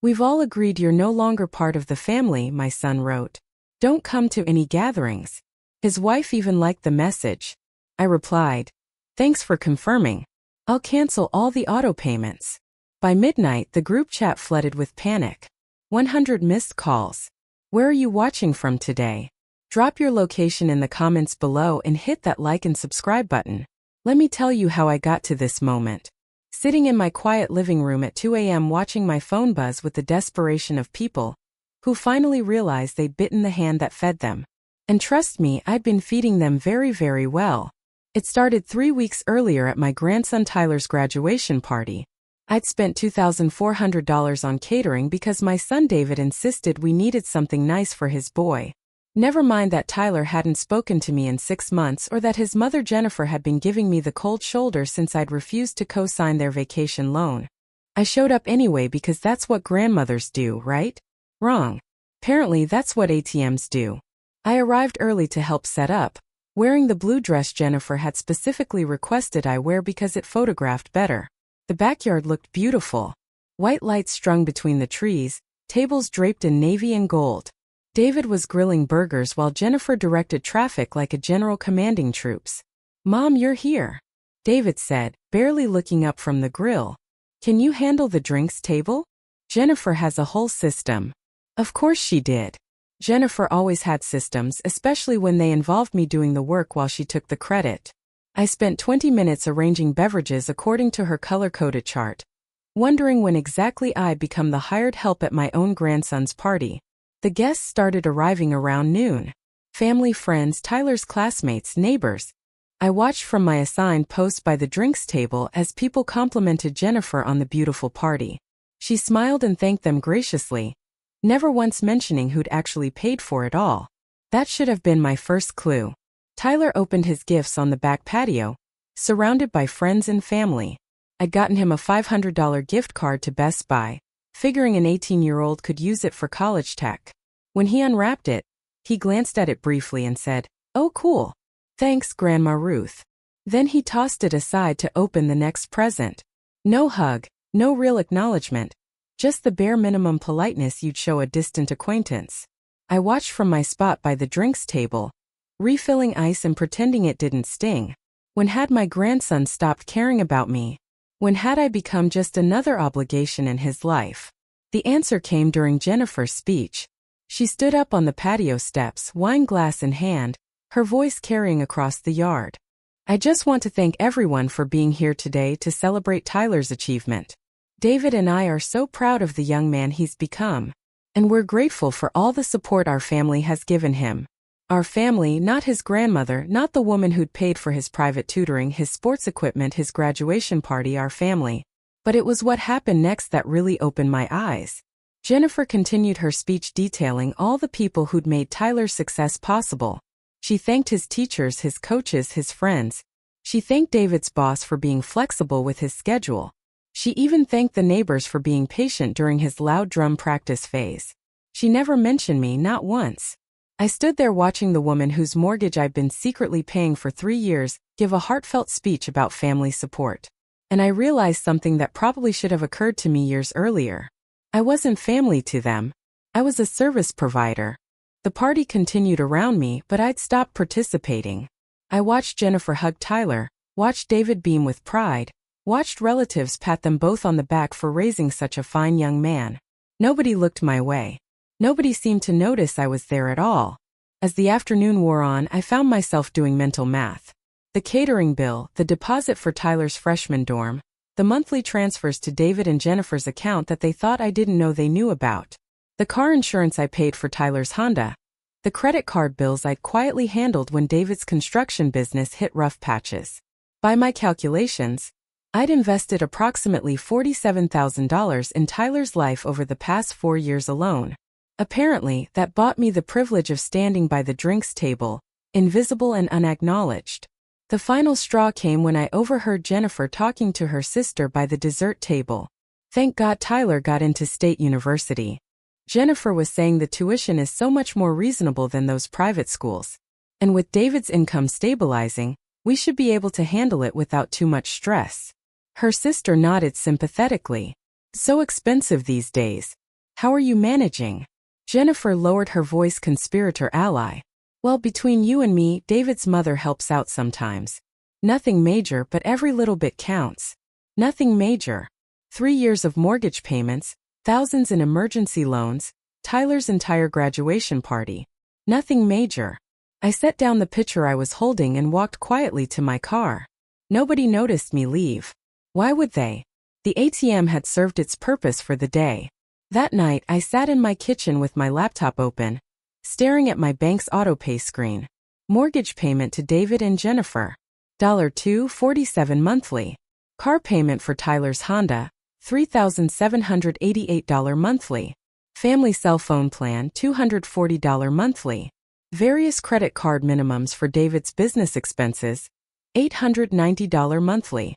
"We've all agreed you're no longer part of the family," my son wrote. "Don't come to any gatherings." His wife even liked the message. I replied, "Thanks for confirming. I'll cancel all the auto payments." By midnight, the group chat flooded with panic. 100 missed calls. "Where are you watching from today? Drop your location in the comments below and hit that like and subscribe button." Let me tell you how I got to this moment. Sitting in my quiet living room at 2 a.m. watching my phone buzz with the desperation of people who finally realized they'd bitten the hand that fed them. And trust me, I'd been feeding them very, very well. It started 3 weeks earlier at my grandson Tyler's graduation party. I'd spent $2,400 on catering because my son David insisted we needed something nice for his boy. Never mind that Tyler hadn't spoken to me in 6 months or that his mother Jennifer had been giving me the cold shoulder since I'd refused to co-sign their vacation loan. I showed up anyway because that's what grandmothers do, right? Wrong. Apparently that's what ATMs do. I arrived early to help set up, wearing the blue dress Jennifer had specifically requested I wear because it photographed better. The backyard looked beautiful. White lights strung between the trees, tables draped in navy and gold. David was grilling burgers while Jennifer directed traffic like a general commanding troops. "Mom, you're here," David said, barely looking up from the grill. "Can you handle the drinks table? Jennifer has a whole system." Of course she did. Jennifer always had systems, especially when they involved me doing the work while she took the credit. I spent 20 minutes arranging beverages according to her color-coded chart, wondering when exactly I'd become the hired help at my own grandson's party. The guests started arriving around noon. Family, friends, Tyler's classmates, neighbors. I watched from my assigned post by the drinks table as people complimented Jennifer on the beautiful party. She smiled and thanked them graciously, never once mentioning who'd actually paid for it all. That should have been my first clue. Tyler opened his gifts on the back patio, surrounded by friends and family. I'd gotten him a $500 gift card to Best Buy, figuring an 18-year-old could use it for college tech. When he unwrapped it, he glanced at it briefly and said, "Oh, cool. Thanks, Grandma Ruth." Then he tossed it aside to open the next present. No hug, no real acknowledgement, just the bare minimum politeness you'd show a distant acquaintance. I watched from my spot by the drinks table, refilling ice and pretending it didn't sting. When had my grandson stopped caring about me? When had I become just another obligation in his life? The answer came during Jennifer's speech. She stood up on the patio steps, wine glass in hand, her voice carrying across the yard. "I just want to thank everyone for being here today to celebrate Tyler's achievement. David and I are so proud of the young man he's become, and we're grateful for all the support our family has given him." Our family, not his grandmother, not the woman who'd paid for his private tutoring, his sports equipment, his graduation party, our family. But it was what happened next that really opened my eyes. Jennifer continued her speech detailing all the people who'd made Tyler's success possible. She thanked his teachers, his coaches, his friends. She thanked David's boss for being flexible with his schedule. She even thanked the neighbors for being patient during his loud drum practice phase. She never mentioned me, not once. I stood there watching the woman whose mortgage I'd been secretly paying for 3 years give a heartfelt speech about family support. And I realized something that probably should have occurred to me years earlier. I wasn't family to them. I was a service provider. The party continued around me, but I'd stopped participating. I watched Jennifer hug Tyler, watched David beam with pride, watched relatives pat them both on the back for raising such a fine young man. Nobody looked my way. Nobody seemed to notice I was there at all. As the afternoon wore on, I found myself doing mental math. The catering bill, the deposit for Tyler's freshman dorm, the monthly transfers to David and Jennifer's account that they thought I didn't know they knew about, the car insurance I paid for Tyler's Honda, the credit card bills I'd quietly handled when David's construction business hit rough patches. By my calculations, I'd invested approximately $47,000 in Tyler's life over the past 4 years alone. Apparently, that bought me the privilege of standing by the drinks table, invisible and unacknowledged. The final straw came when I overheard Jennifer talking to her sister by the dessert table. Thank God Tyler got into State University. Jennifer was saying the tuition is so much more reasonable than those private schools. And with David's income stabilizing, we should be able to handle it without too much stress. Her sister nodded sympathetically. So expensive these days. How are you managing? Jennifer lowered her voice. Conspirator ally. Well, between you and me, David's mother helps out sometimes. Nothing major, but every little bit counts. Nothing major. 3 years of mortgage payments, thousands in emergency loans, Tyler's entire graduation party. Nothing major. I set down the pitcher I was holding and walked quietly to my car. Nobody noticed me leave. Why would they? The ATM had served its purpose for the day. That night, I sat in my kitchen with my laptop open, staring at my bank's autopay screen. Mortgage payment to David and Jennifer. $247 monthly. Car payment for Tyler's Honda, $3,788 monthly. Family cell phone plan, $240 monthly. Various credit card minimums for David's business expenses, $890 monthly.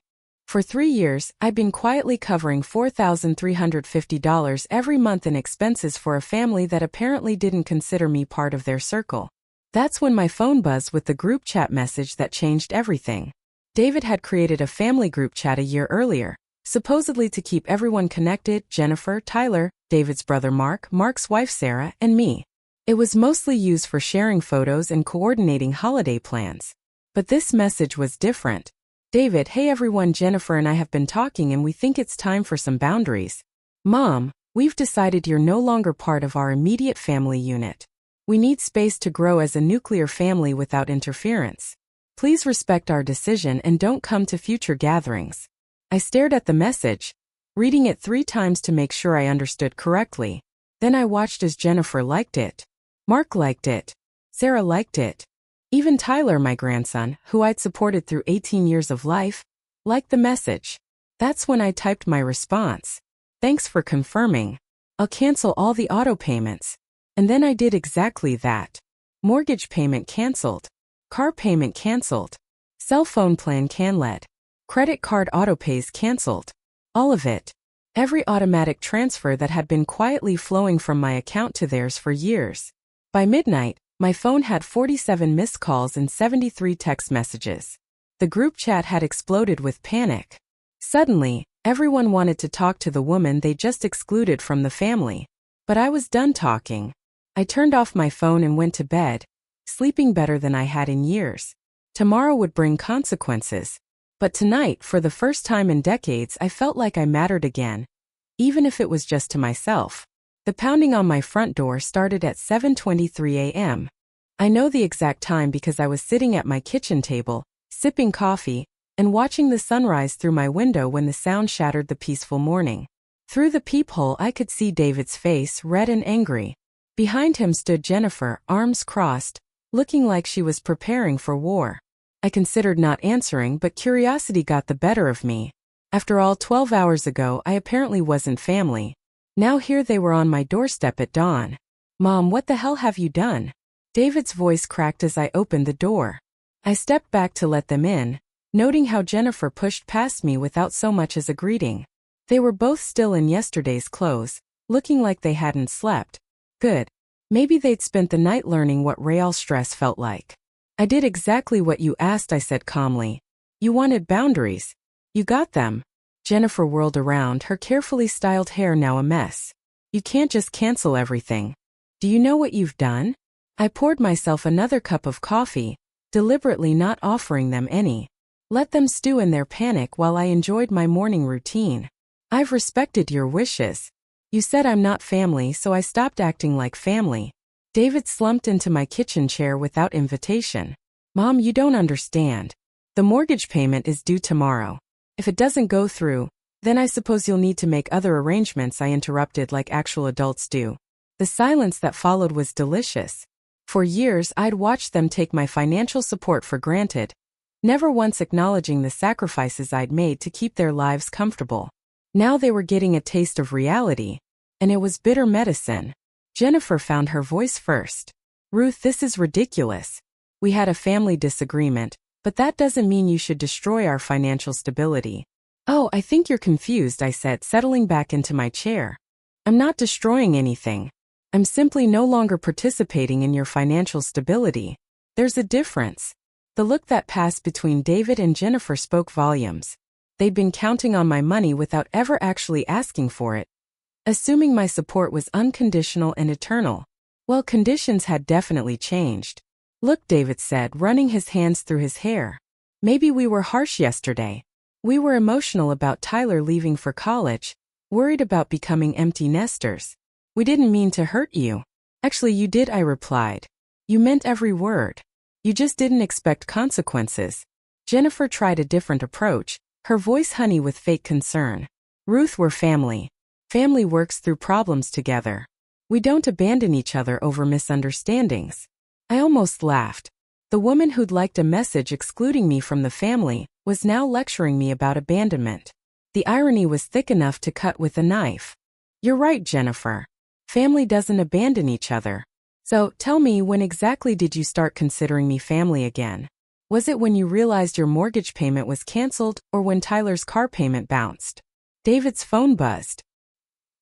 For 3 years, I've been quietly covering $4,350 every month in expenses for a family that apparently didn't consider me part of their circle. That's when my phone buzzed with the group chat message that changed everything. David had created a family group chat a year earlier, supposedly to keep everyone connected: Jennifer, Tyler, David's brother Mark, Mark's wife Sarah, and me. It was mostly used for sharing photos and coordinating holiday plans. But this message was different. David: Hey everyone, Jennifer and I have been talking and we think it's time for some boundaries. Mom, we've decided you're no longer part of our immediate family unit. We need space to grow as a nuclear family without interference. Please respect our decision and don't come to future gatherings. I stared at the message, reading it 3 times to make sure I understood correctly. Then I watched as Jennifer liked it. Mark liked it. Sarah liked it. Even Tyler, my grandson, who I'd supported through 18 years of life, liked the message. That's when I typed my response. Thanks for confirming. I'll cancel all the auto payments. And then I did exactly that. Mortgage payment canceled. Car payment canceled. Cell phone plan canceled. Credit card autopays canceled. All of it. Every automatic transfer that had been quietly flowing from my account to theirs for years. By midnight, my phone had 47 missed calls and 73 text messages. The group chat had exploded with panic. Suddenly, everyone wanted to talk to the woman they just excluded from the family. But I was done talking. I turned off my phone and went to bed, sleeping better than I had in years. Tomorrow would bring consequences. But tonight, for the first time in decades, I felt like I mattered again, even if it was just to myself. The pounding on my front door started at 7:23 a.m. I know the exact time because I was sitting at my kitchen table, sipping coffee, and watching the sunrise through my window when the sound shattered the peaceful morning. Through the peephole I could see David's face, red and angry. Behind him stood Jennifer, arms crossed, looking like she was preparing for war. I considered not answering, but curiosity got the better of me. After all, 12 hours ago I apparently wasn't family. Now here they were on my doorstep at dawn. Mom, what the hell have you done? David's voice cracked as I opened the door. I stepped back to let them in, noting how Jennifer pushed past me without so much as a greeting. They were both still in yesterday's clothes, looking like they hadn't slept. Good. Maybe they'd spent the night learning what real stress felt like. I did exactly what you asked, I said calmly. You wanted boundaries. You got them. Jennifer whirled around, her carefully styled hair now a mess. You can't just cancel everything. Do you know what you've done? I poured myself another cup of coffee, deliberately not offering them any. Let them stew in their panic while I enjoyed my morning routine. I've respected your wishes. You said I'm not family, so I stopped acting like family. David slumped into my kitchen chair without invitation. Mom, you don't understand. The mortgage payment is due tomorrow. If it doesn't go through, then I suppose you'll need to make other arrangements, I interrupted like actual adults do. The silence that followed was delicious. For years I'd watched them take my financial support for granted, never once acknowledging the sacrifices I'd made to keep their lives comfortable. Now they were getting a taste of reality, and it was bitter medicine. Jennifer found her voice first. Ruth, this is ridiculous. We had a family disagreement, but that doesn't mean you should destroy our financial stability. Oh, I think you're confused, I said, settling back into my chair. I'm not destroying anything. I'm simply no longer participating in your financial stability. There's a difference. The look that passed between David and Jennifer spoke volumes. They'd been counting on my money without ever actually asking for it. assuming my support was unconditional and eternal. Well, conditions had definitely changed. Look, David said, running his hands through his hair. Maybe we were harsh yesterday. We were emotional about Tyler leaving for college, worried about becoming empty nesters. We didn't mean to hurt you. Actually, you did, I replied. You meant every word. You just didn't expect consequences. Jennifer tried a different approach, her voice honey with fake concern. Ruth, we're family. Family works through problems together. We don't abandon each other over misunderstandings. I almost laughed. The woman who'd liked a message excluding me from the family was now lecturing me about abandonment. The irony was thick enough to cut with a knife. You're right, Jennifer. Family doesn't abandon each other. So, tell me, when exactly did you start considering me family again? Was it when you realized your mortgage payment was canceled, or when Tyler's car payment bounced? David's phone buzzed.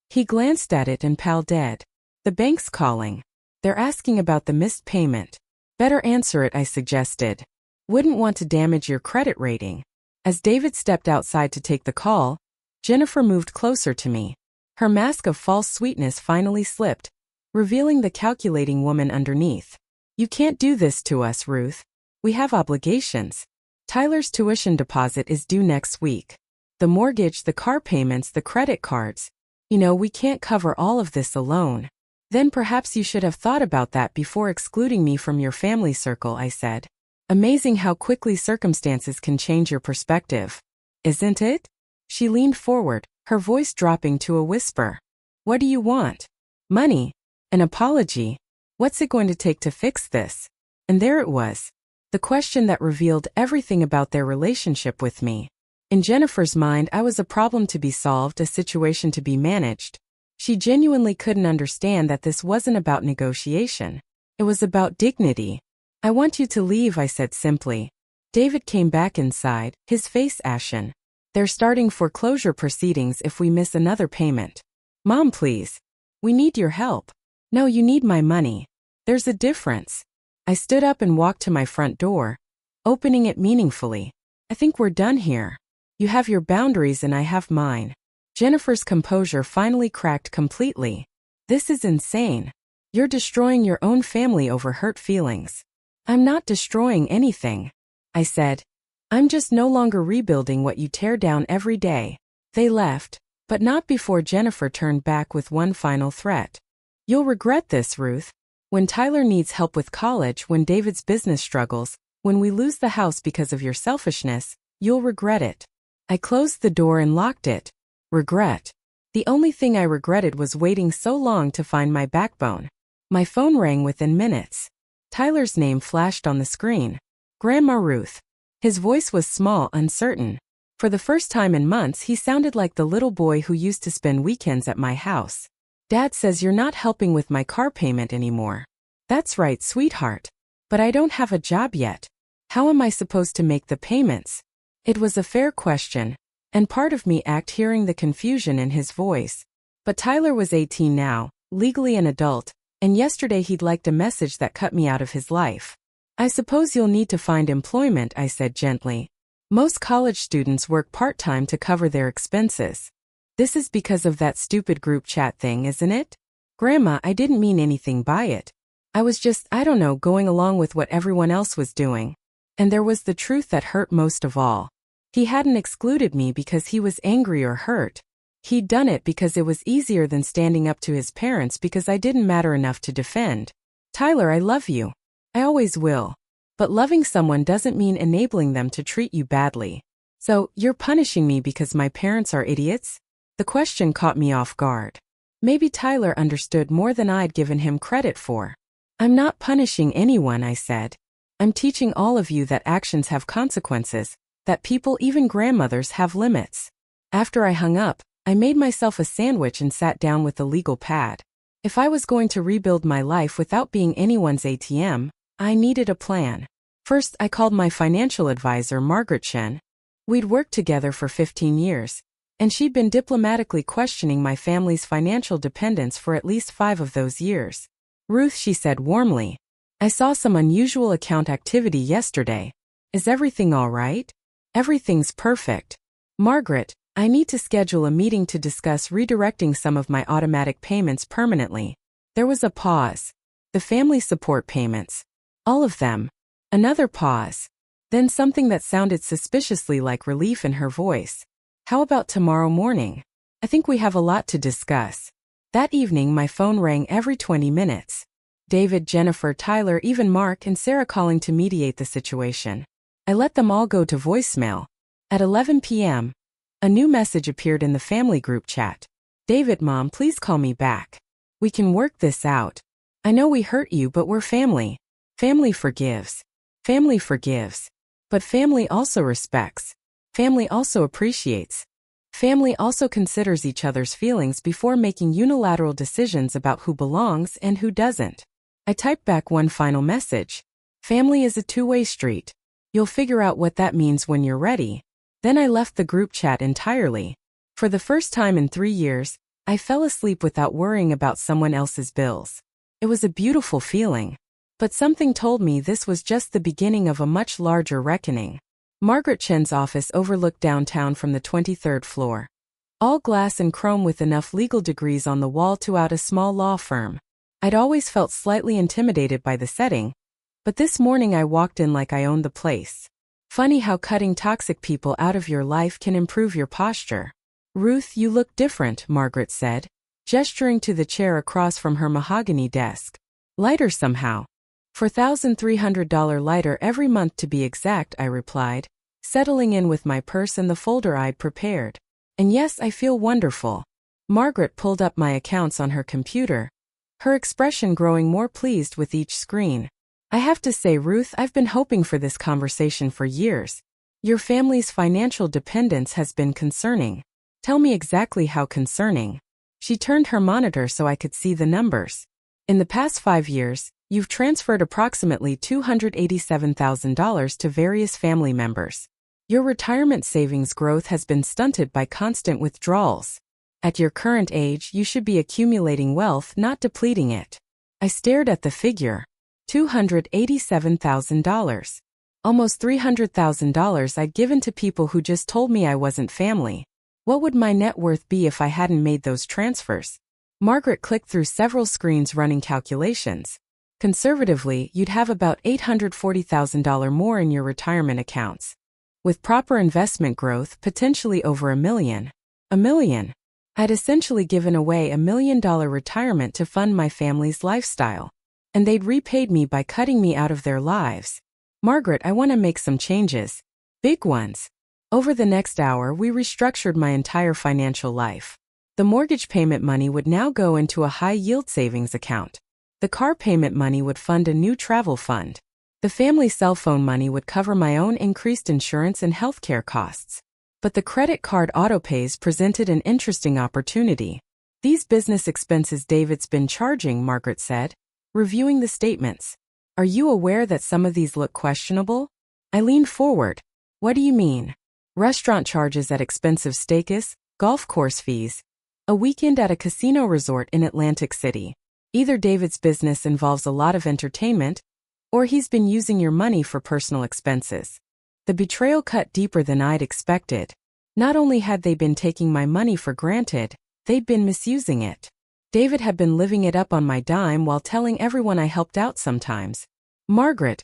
He glanced at it and pal dead. The bank's calling. They're asking about the missed payment. Better answer it, I suggested. Wouldn't want to damage your credit rating. As David stepped outside to take the call, Jennifer moved closer to me. Her mask of false sweetness finally slipped, revealing the calculating woman underneath. You can't do this to us, Ruth. We have obligations. Tyler's tuition deposit is due next week. The mortgage, the car payments, the credit cards. We can't cover all of this alone. Then perhaps you should have thought about that before excluding me from your family circle, I said. Amazing how quickly circumstances can change your perspective. Isn't it? She leaned forward, her voice dropping to a whisper. What do you want? Money? An apology? What's it going to take to fix this? And there it was. The question that revealed everything about their relationship with me. In Jennifer's mind, I was a problem to be solved, a situation to be managed. She genuinely couldn't understand that this wasn't about negotiation. It was about dignity. I want you to leave, I said simply. David came back inside, his face ashen. They're starting foreclosure proceedings if we miss another payment. Mom, please. We need your help. No, you need my money. There's a difference. I stood up and walked to my front door, opening it meaningfully. I think we're done here. You have your boundaries and I have mine. Jennifer's composure finally cracked completely. This is insane. You're destroying your own family over hurt feelings. I'm not destroying anything, I said. I'm just no longer rebuilding what you tear down every day. They left, but not before Jennifer turned back with one final threat. You'll regret this, Ruth. When Tyler needs help with college, when David's business struggles, when we lose the house because of your selfishness, you'll regret it. I closed the door and locked it. Regret. The only thing I regretted was waiting so long to find my backbone. My phone rang within minutes. Tyler's name flashed on the screen. Grandma Ruth. His voice was small, uncertain. For the first time in months, he sounded like the little boy who used to spend weekends at my house. Dad says you're not helping with my car payment anymore. That's right, sweetheart. But I don't have a job yet. How am I supposed to make the payments? It was a fair question, and part of me ached hearing the confusion in his voice. But Tyler was 18 now, legally an adult, and yesterday he'd liked a message that cut me out of his life. I suppose you'll need to find employment, I said gently. Most college students work part-time to cover their expenses. This is because of that stupid group chat thing, isn't it? Grandma, I didn't mean anything by it. I was just, going along with what everyone else was doing. And there was the truth that hurt most of all. He hadn't excluded me because he was angry or hurt. He'd done it because it was easier than standing up to his parents because I didn't matter enough to defend. Tyler, I love you. I always will. But loving someone doesn't mean enabling them to treat you badly. So, you're punishing me because my parents are idiots? The question caught me off guard. Maybe Tyler understood more than I'd given him credit for. I'm not punishing anyone, I said. I'm teaching all of you that actions have consequences, that people, even grandmothers, have limits. After I hung up, I made myself a sandwich and sat down with a legal pad. If I was going to rebuild my life without being anyone's ATM, I needed a plan. First, I called my financial advisor, Margaret Chen. We'd worked together for 15 years, and she'd been diplomatically questioning my family's financial dependence for at least 5 of those years. Ruth, she said warmly, I saw some unusual account activity yesterday. Is everything all right? Everything's perfect. Margaret, I need to schedule a meeting to discuss redirecting some of my automatic payments permanently. There was a pause. The family support payments. All of them. Another pause. Then something that sounded suspiciously like relief in her voice. How about tomorrow morning? I think we have a lot to discuss. That evening my phone rang every 20 minutes. David, Jennifer, Tyler, even Mark and Sarah calling to mediate the situation. I let them all go to voicemail. At 11 p.m., a new message appeared in the family group chat. David, Mom, please call me back. We can work this out. I know we hurt you, but we're family. Family forgives. Family forgives. But family also respects. Family also appreciates. Family also considers each other's feelings before making unilateral decisions about who belongs and who doesn't. I typed back one final message. Family is a two-way street. You'll figure out what that means when you're ready. Then I left the group chat entirely. For the first time in 3 years, I fell asleep without worrying about someone else's bills. It was a beautiful feeling. But something told me this was just the beginning of a much larger reckoning. Margaret Chen's office overlooked downtown from the 23rd floor. All glass and chrome with enough legal degrees on the wall to out a small law firm. I'd always felt slightly intimidated by the setting, but this morning I walked in like I owned the place. Funny how cutting toxic people out of your life can improve your posture. Ruth, you look different, Margaret said, gesturing to the chair across from her mahogany desk. Lighter somehow. $4,300 lighter every month to be exact, I replied, settling in with my purse and the folder I'd prepared. And yes, I feel wonderful. Margaret pulled up my accounts on her computer, her expression growing more pleased with each screen. I have to say, Ruth, I've been hoping for this conversation for years. Your family's financial dependence has been concerning. Tell me exactly how concerning. She turned her monitor so I could see the numbers. In the past 5 years, you've transferred approximately $287,000 to various family members. Your retirement savings growth has been stunted by constant withdrawals. At your current age, you should be accumulating wealth, not depleting it. I stared at the figure. $287,000. Almost $300,000 I'd given to people who just told me I wasn't family. What would my net worth be if I hadn't made those transfers? Margaret clicked through several screens running calculations. Conservatively, you'd have about $840,000 more in your retirement accounts. With proper investment growth, potentially over $1 million. $1 million. I'd essentially given away $1 million retirement to fund my family's lifestyle. And they'd repaid me by cutting me out of their lives. Margaret, I want to make some changes. Big ones. Over the next hour, we restructured my entire financial life. The mortgage payment money would now go into a high-yield savings account. The car payment money would fund a new travel fund. The family cell phone money would cover my own increased insurance and healthcare costs. But the credit card autopays presented an interesting opportunity. These business expenses David's been charging, Margaret said, reviewing the statements. Are you aware that some of these look questionable? I leaned forward. What do you mean? Restaurant charges at expensive steakhouse, golf course fees, a weekend at a casino resort in Atlantic City. Either David's business involves a lot of entertainment, or he's been using your money for personal expenses. The betrayal cut deeper than I'd expected. Not only had they been taking my money for granted, they'd been misusing it. David had been living it up on my dime while telling everyone I helped out sometimes. Margaret,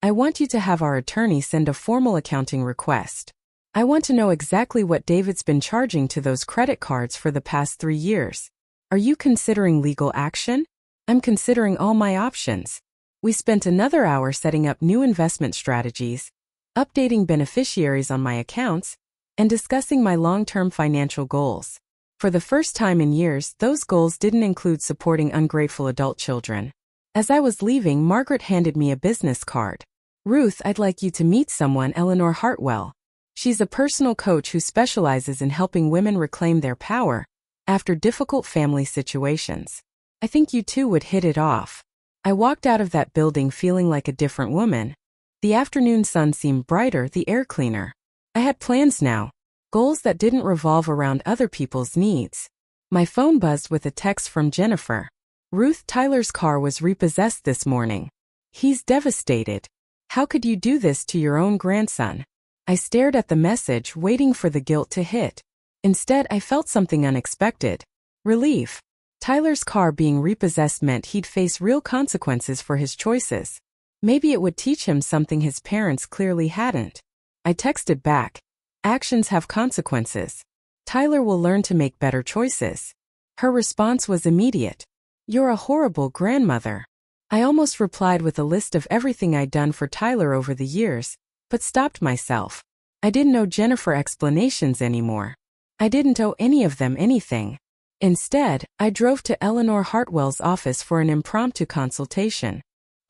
I want you to have our attorney send a formal accounting request. I want to know exactly what David's been charging to those credit cards for the past 3 years. Are you considering legal action? I'm considering all my options. We spent another hour setting up new investment strategies, updating beneficiaries on my accounts, and discussing my long-term financial goals. For the first time in years, those goals didn't include supporting ungrateful adult children. As I was leaving, Margaret handed me a business card. Ruth, I'd like you to meet someone, Eleanor Hartwell. She's a personal coach who specializes in helping women reclaim their power after difficult family situations. I think you two would hit it off. I walked out of that building feeling like a different woman. The afternoon sun seemed brighter, the air cleaner. I had plans now. Goals that didn't revolve around other people's needs. My phone buzzed with a text from Jennifer. Ruth, Tyler's car was repossessed this morning. He's devastated. How could you do this to your own grandson? I stared at the message, waiting for the guilt to hit. Instead, I felt something unexpected. Relief. Tyler's car being repossessed meant he'd face real consequences for his choices. Maybe it would teach him something his parents clearly hadn't. I texted back. Actions have consequences. Tyler will learn to make better choices. Her response was immediate. You're a horrible grandmother. I almost replied with a list of everything I'd done for Tyler over the years, but stopped myself. I didn't owe Jennifer explanations anymore. I didn't owe any of them anything. Instead, I drove to Eleanor Hartwell's office for an impromptu consultation.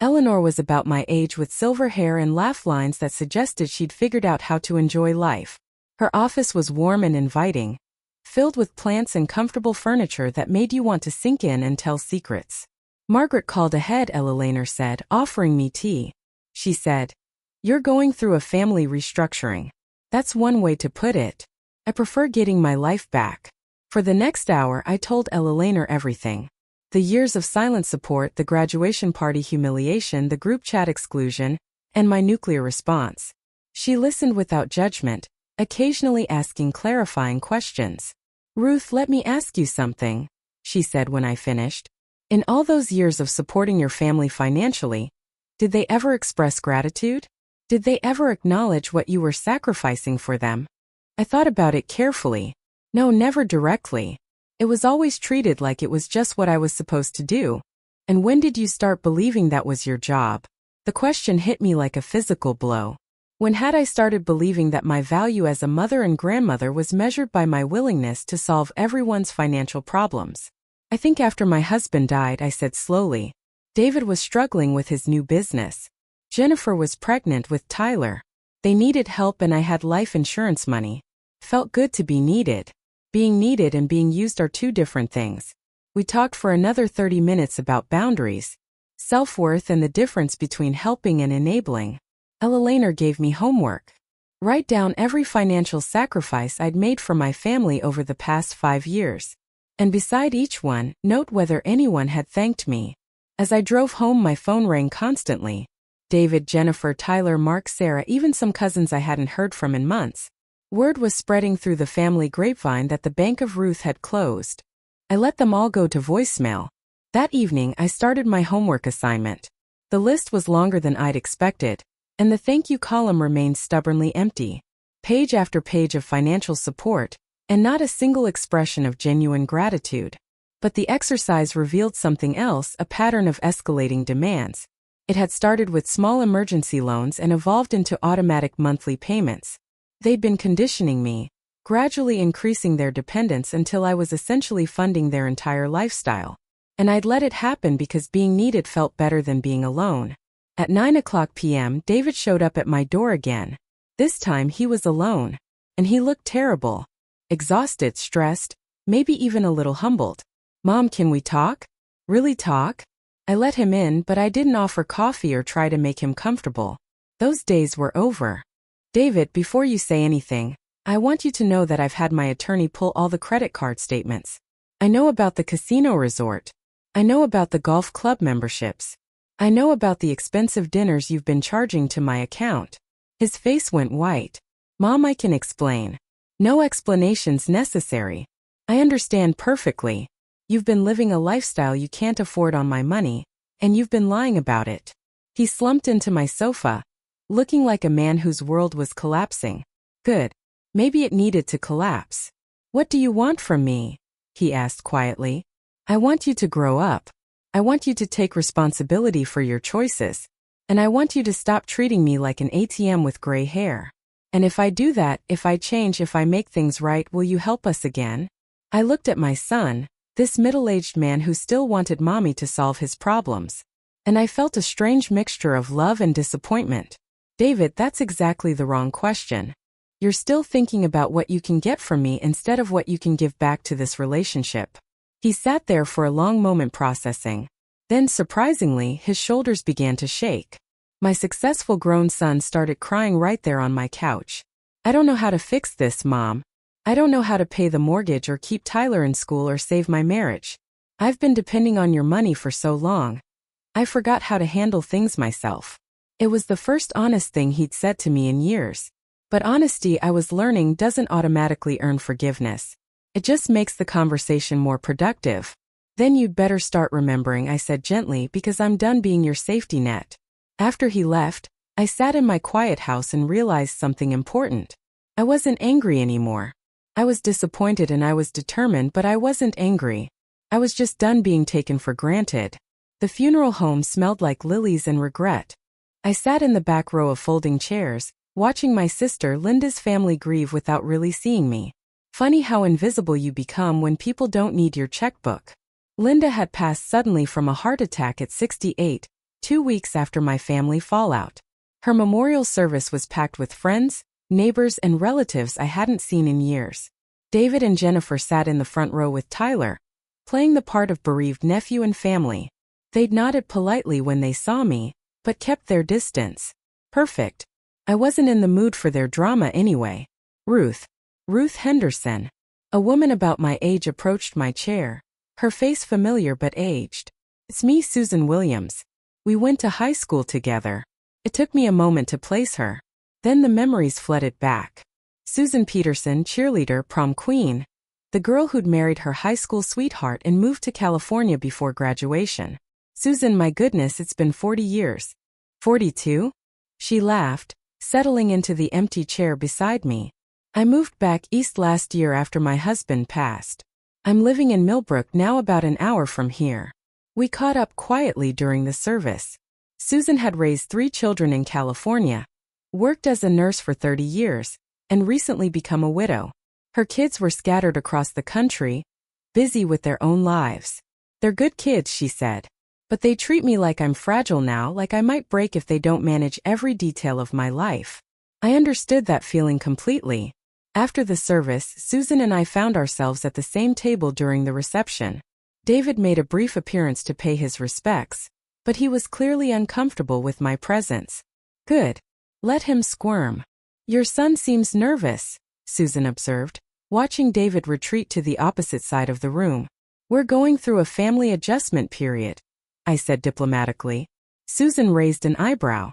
Eleanor was about my age with silver hair and laugh lines that suggested she'd figured out how to enjoy life. Her office was warm and inviting, filled with plants and comfortable furniture that made you want to sink in and tell secrets. Margaret called ahead, Eleanor said, offering me tea. She said, "You're going through a family restructuring. That's one way to put it. I prefer getting my life back." For the next hour, I told Eleanor everything. The years of silent support, the graduation party humiliation, the group chat exclusion, and my nuclear response. She listened without judgment, occasionally asking clarifying questions. "Ruth, let me ask you something," she said when I finished. "In all those years of supporting your family financially, did they ever express gratitude? Did they ever acknowledge what you were sacrificing for them?" I thought about it carefully. No, never directly. It was always treated like it was just what I was supposed to do. And when did you start believing that was your job? The question hit me like a physical blow. When had I started believing that my value as a mother and grandmother was measured by my willingness to solve everyone's financial problems? I think after my husband died, I said slowly. David was struggling with his new business. Jennifer was pregnant with Tyler. They needed help and I had life insurance money. Felt good to be needed. Being needed and being used are two different things. We talked for another 30 minutes about boundaries, self-worth, and the difference between helping and enabling. Eleanor gave me homework. Write down every financial sacrifice I'd made for my family over the past 5 years. And beside each one, note whether anyone had thanked me. As I drove home, my phone rang constantly. David, Jennifer, Tyler, Mark, Sarah, even some cousins I hadn't heard from in months. Word was spreading through the family grapevine that the Bank of Ruth had closed. I let them all go to voicemail. That evening, I started my homework assignment. The list was longer than I'd expected, and the thank you column remained stubbornly empty. Page after page of financial support, and not a single expression of genuine gratitude. But the exercise revealed something else, a pattern of escalating demands. It had started with small emergency loans and evolved into automatic monthly payments. They'd been conditioning me, gradually increasing their dependence until I was essentially funding their entire lifestyle. And I'd let it happen because being needed felt better than being alone. At 9:00 p.m., David showed up at my door again. This time he was alone. And he looked terrible. Exhausted, stressed, maybe even a little humbled. "Mom, can we talk? Really talk?" I let him in, but I didn't offer coffee or try to make him comfortable. Those days were over. "David, before you say anything, I want you to know that I've had my attorney pull all the credit card statements. I know about the casino resort. I know about the golf club memberships. I know about the expensive dinners you've been charging to my account." His face went white. "Mom, I can explain." "No explanations necessary. I understand perfectly. You've been living a lifestyle you can't afford on my money, and you've been lying about it." He slumped into my sofa, looking like a man whose world was collapsing. "Good. Maybe it needed to collapse." "What do you want from me?" he asked quietly. "I want you to grow up. I want you to take responsibility for your choices. And I want you to stop treating me like an ATM with gray hair. And if I do that, if I change, if I make things right, will you help us again?" I looked at my son, this middle-aged man who still wanted mommy to solve his problems. And I felt a strange mixture of love and disappointment. "David, that's exactly the wrong question. You're still thinking about what you can get from me instead of what you can give back to this relationship." He sat there for a long moment processing. Then, surprisingly, his shoulders began to shake. My successful grown son started crying right there on my couch. "I don't know how to fix this, Mom. I don't know how to pay the mortgage or keep Tyler in school or save my marriage. I've been depending on your money for so long. I forgot how to handle things myself." It was the first honest thing he'd said to me in years. But honesty, I was learning, doesn't automatically earn forgiveness. It just makes the conversation more productive. Then you'd better start remembering, I said gently, because I'm done being your safety net. After he left, I sat in my quiet house and realized something important. I wasn't angry anymore. I was disappointed and I was determined, but I wasn't angry. I was just done being taken for granted. The funeral home smelled like lilies and regret. I sat in the back row of folding chairs, watching my sister Linda's family grieve without really seeing me. Funny how invisible you become when people don't need your checkbook. Linda had passed suddenly from a heart attack at 68, 2 weeks after my family fallout. Her memorial service was packed with friends, neighbors, and relatives I hadn't seen in years. David and Jennifer sat in the front row with Tyler, playing the part of bereaved nephew and family. They'd nodded politely when they saw me, but kept their distance. Perfect. I wasn't in the mood for their drama anyway. Ruth Henderson, a woman about my age, approached my chair, her face familiar but aged. It's me, Susan Williams. We went to high school together. It took me a moment to place her. Then the memories flooded back. Susan Peterson, cheerleader, prom queen. The girl who'd married her high school sweetheart and moved to California before graduation. Susan, my goodness, it's been 40 years. 42? She laughed, settling into the empty chair beside me. I moved back east last year after my husband passed. I'm living in Millbrook now, about an hour from here. We caught up quietly during the service. Susan had raised 3 children in California, worked as a nurse for 30 years, and recently become a widow. Her kids were scattered across the country, busy with their own lives. They're good kids, she said. But they treat me like I'm fragile now, like I might break if they don't manage every detail of my life. I understood that feeling completely. After the service, Susan and I found ourselves at the same table during the reception. David made a brief appearance to pay his respects, but he was clearly uncomfortable with my presence. Good. Let him squirm. Your son seems nervous, Susan observed, watching David retreat to the opposite side of the room. We're going through a family adjustment period, I said diplomatically. Susan raised an eyebrow.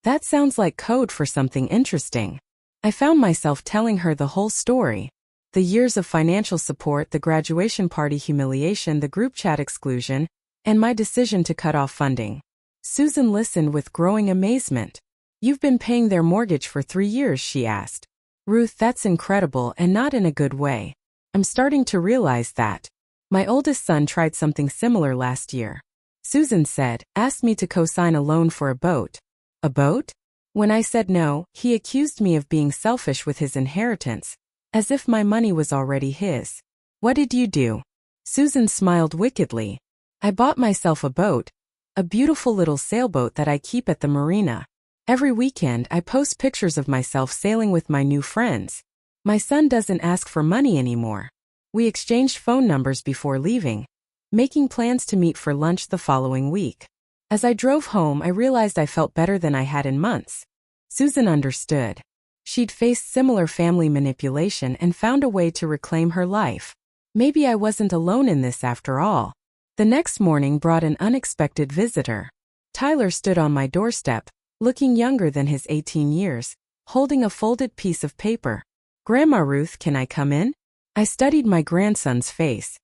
That sounds like code for something interesting. I found myself telling her the whole story. The years of financial support, the graduation party humiliation, the group chat exclusion, and my decision to cut off funding. Susan listened with growing amazement. You've been paying their mortgage for 3 years, she asked. Ruth, that's incredible, and not in a good way. I'm starting to realize that. My oldest son tried something similar last year. Susan said, asked me to co-sign a loan for a boat. A boat? When I said no, he accused me of being selfish with his inheritance, as if my money was already his. What did you do? Susan smiled wickedly. I bought myself a boat, a beautiful little sailboat that I keep at the marina. Every weekend I post pictures of myself sailing with my new friends. My son doesn't ask for money anymore. We exchanged phone numbers before leaving, making plans to meet for lunch the following week. As I drove home, I realized I felt better than I had in months. Susan understood. She'd faced similar family manipulation and found a way to reclaim her life. Maybe I wasn't alone in this after all. The next morning brought an unexpected visitor. Tyler stood on my doorstep, looking younger than his 18 years, holding a folded piece of paper. Grandma Ruth, can I come in? I studied my grandson's face.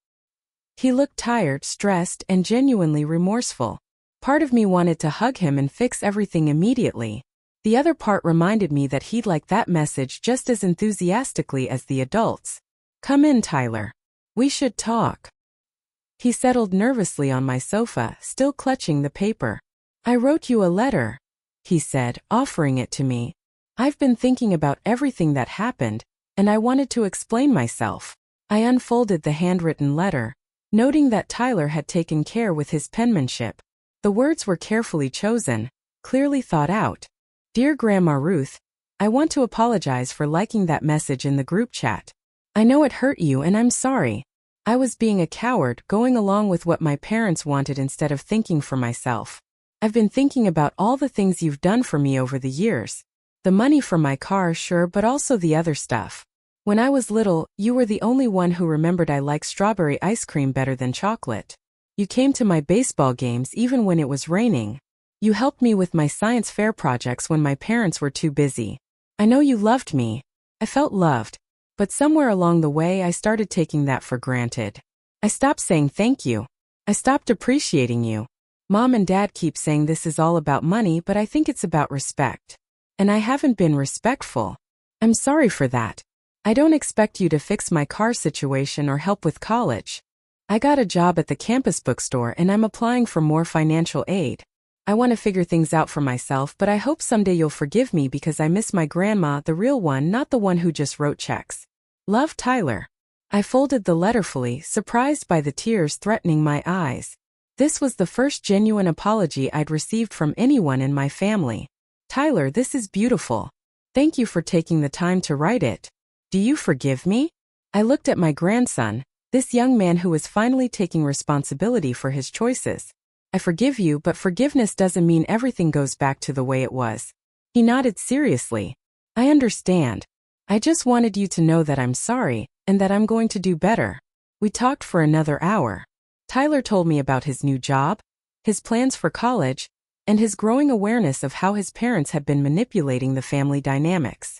He looked tired, stressed, and genuinely remorseful. Part of me wanted to hug him and fix everything immediately. The other part reminded me that he'd like that message just as enthusiastically as the adults. Come in, Tyler. We should talk. He settled nervously on my sofa, still clutching the paper. I wrote you a letter, he said, offering it to me. I've been thinking about everything that happened, and I wanted to explain myself. I unfolded the handwritten letter, noting that Tyler had taken care with his penmanship. The words were carefully chosen, clearly thought out. Dear Grandma Ruth, I want to apologize for liking that message in the group chat. I know it hurt you and I'm sorry. I was being a coward, going along with what my parents wanted instead of thinking for myself. I've been thinking about all the things you've done for me over the years. The money for my car, sure, but also the other stuff. When I was little, you were the only one who remembered I liked strawberry ice cream better than chocolate. You came to my baseball games even when it was raining. You helped me with my science fair projects when my parents were too busy. I know you loved me. I felt loved. But somewhere along the way I started taking that for granted. I stopped saying thank you. I stopped appreciating you. Mom and Dad keep saying this is all about money, but I think it's about respect. And I haven't been respectful. I'm sorry for that. I don't expect you to fix my car situation or help with college. I got a job at the campus bookstore and I'm applying for more financial aid. I want to figure things out for myself, but I hope someday you'll forgive me because I miss my grandma, the real one, not the one who just wrote checks. Love, Tyler. I folded the letter fully, surprised by the tears threatening my eyes. This was the first genuine apology I'd received from anyone in my family. Tyler, this is beautiful. Thank you for taking the time to write it. Do you forgive me? I looked at my grandson, this young man who was finally taking responsibility for his choices. I forgive you, but forgiveness doesn't mean everything goes back to the way it was. He nodded seriously. I understand. I just wanted you to know that I'm sorry, and that I'm going to do better. We talked for another hour. Tyler told me about his new job, his plans for college, and his growing awareness of how his parents had been manipulating the family dynamics.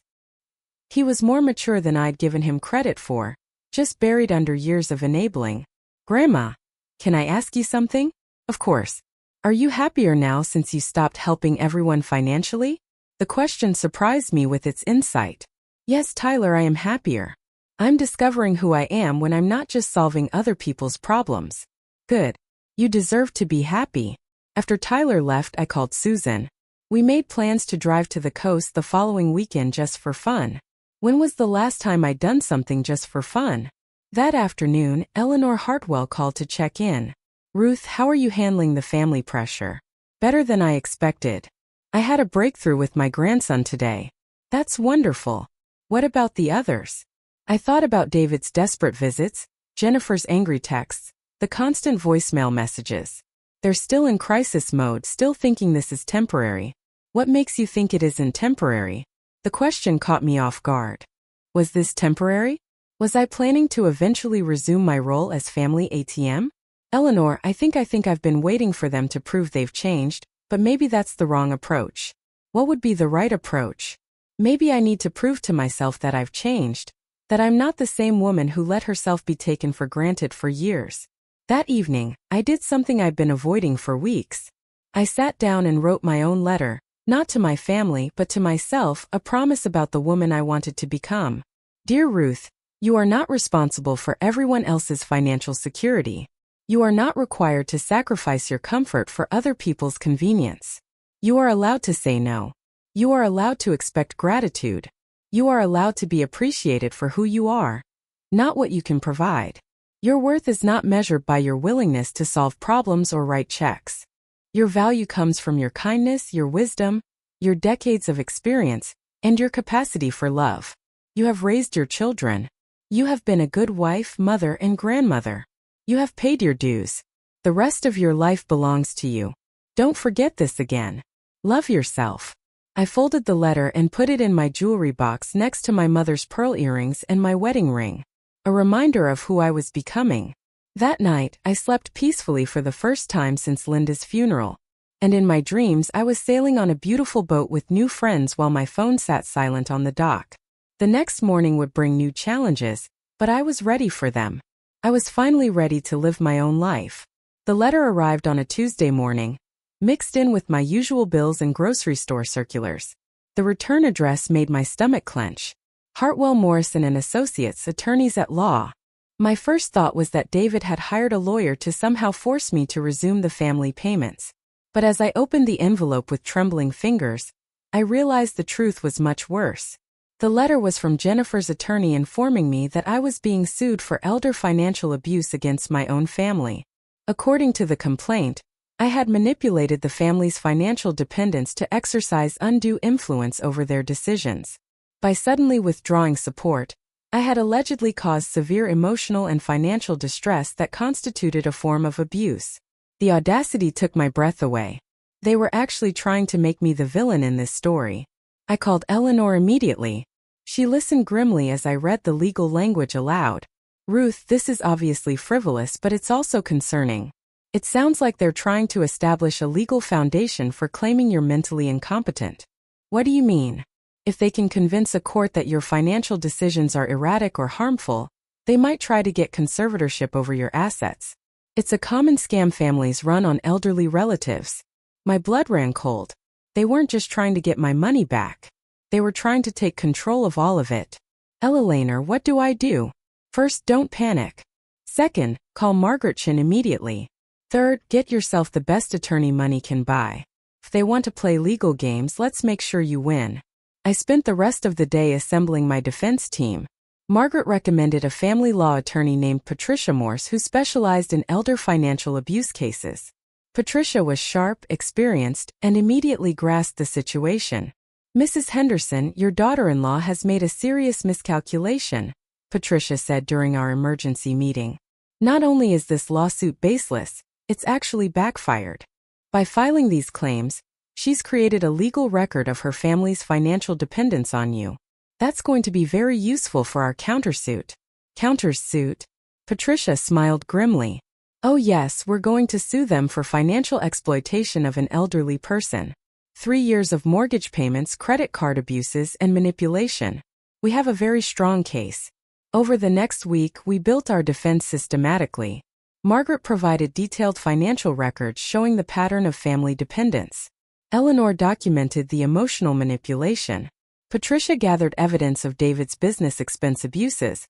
He was more mature than I'd given him credit for, just buried under years of enabling. Grandma, can I ask you something? Of course. Are you happier now since you stopped helping everyone financially? The question surprised me with its insight. Yes, Tyler, I am happier. I'm discovering who I am when I'm not just solving other people's problems. Good. You deserve to be happy. After Tyler left, I called Susan. We made plans to drive to the coast the following weekend just for fun. When was the last time I'd done something just for fun? That afternoon, Eleanor Hartwell called to check in. Ruth, how are you handling the family pressure? Better than I expected. I had a breakthrough with my grandson today. That's wonderful. What about the others? I thought about David's desperate visits, Jennifer's angry texts, the constant voicemail messages. They're still in crisis mode, still thinking this is temporary. What makes you think it isn't temporary? The question caught me off guard. Was this temporary? Was I planning to eventually resume my role as family ATM? Eleanor, I think I've been waiting for them to prove they've changed, but maybe that's the wrong approach. What would be the right approach? Maybe I need to prove to myself that I've changed, that I'm not the same woman who let herself be taken for granted for years. That evening, I did something I've been avoiding for weeks. I sat down and wrote my own letter, not to my family but to myself, a promise about the woman I wanted to become. Dear Ruth, you are not responsible for everyone else's financial security. You are not required to sacrifice your comfort for other people's convenience. You are allowed to say no. You are allowed to expect gratitude. You are allowed to be appreciated for who you are, not what you can provide. Your worth is not measured by your willingness to solve problems or write checks. Your value comes from your kindness, your wisdom, your decades of experience, and your capacity for love. You have raised your children. You have been a good wife, mother, and grandmother. You have paid your dues. The rest of your life belongs to you. Don't forget this again. Love yourself. I folded the letter and put it in my jewelry box next to my mother's pearl earrings and my wedding ring, a reminder of who I was becoming. That night, I slept peacefully for the first time since Linda's funeral, and in my dreams I was sailing on a beautiful boat with new friends while my phone sat silent on the dock. The next morning would bring new challenges, but I was ready for them. I was finally ready to live my own life. The letter arrived on a Tuesday morning, mixed in with my usual bills and grocery store circulars. The return address made my stomach clench. Hartwell Morrison and Associates, attorneys at law. My first thought was that David had hired a lawyer to somehow force me to resume the family payments. But as I opened the envelope with trembling fingers, I realized the truth was much worse. The letter was from Jennifer's attorney informing me that I was being sued for elder financial abuse against my own family. According to the complaint, I had manipulated the family's financial dependents to exercise undue influence over their decisions. By suddenly withdrawing support, I had allegedly caused severe emotional and financial distress that constituted a form of abuse. The audacity took my breath away. They were actually trying to make me the villain in this story. I called Eleanor immediately. She listened grimly as I read the legal language aloud. Ruth, this is obviously frivolous, but it's also concerning. It sounds like they're trying to establish a legal foundation for claiming you're mentally incompetent. What do you mean? If they can convince a court that your financial decisions are erratic or harmful, they might try to get conservatorship over your assets. It's a common scam families run on elderly relatives. My blood ran cold. They weren't just trying to get my money back. They were trying to take control of all of it. Elainer, what do I do? First, don't panic. Second, call Margaret Chin immediately. Third, get yourself the best attorney money can buy. If they want to play legal games, let's make sure you win. I spent the rest of the day assembling my defense team. Margaret recommended a family law attorney named Patricia Morse who specialized in elder financial abuse cases. Patricia was sharp, experienced, and immediately grasped the situation. Mrs. Henderson, your daughter-in-law has made a serious miscalculation, Patricia said during our emergency meeting. Not only is this lawsuit baseless, it's actually backfired. By filing these claims, she's created a legal record of her family's financial dependence on you. That's going to be very useful for our countersuit. Countersuit? Patricia smiled grimly. Oh yes, we're going to sue them for financial exploitation of an elderly person. 3 years of mortgage payments, credit card abuses, and manipulation. We have a very strong case. Over the next week, we built our defense systematically. Margaret provided detailed financial records showing the pattern of family dependence. Eleanor documented the emotional manipulation. Patricia gathered evidence of David's business expense abuses,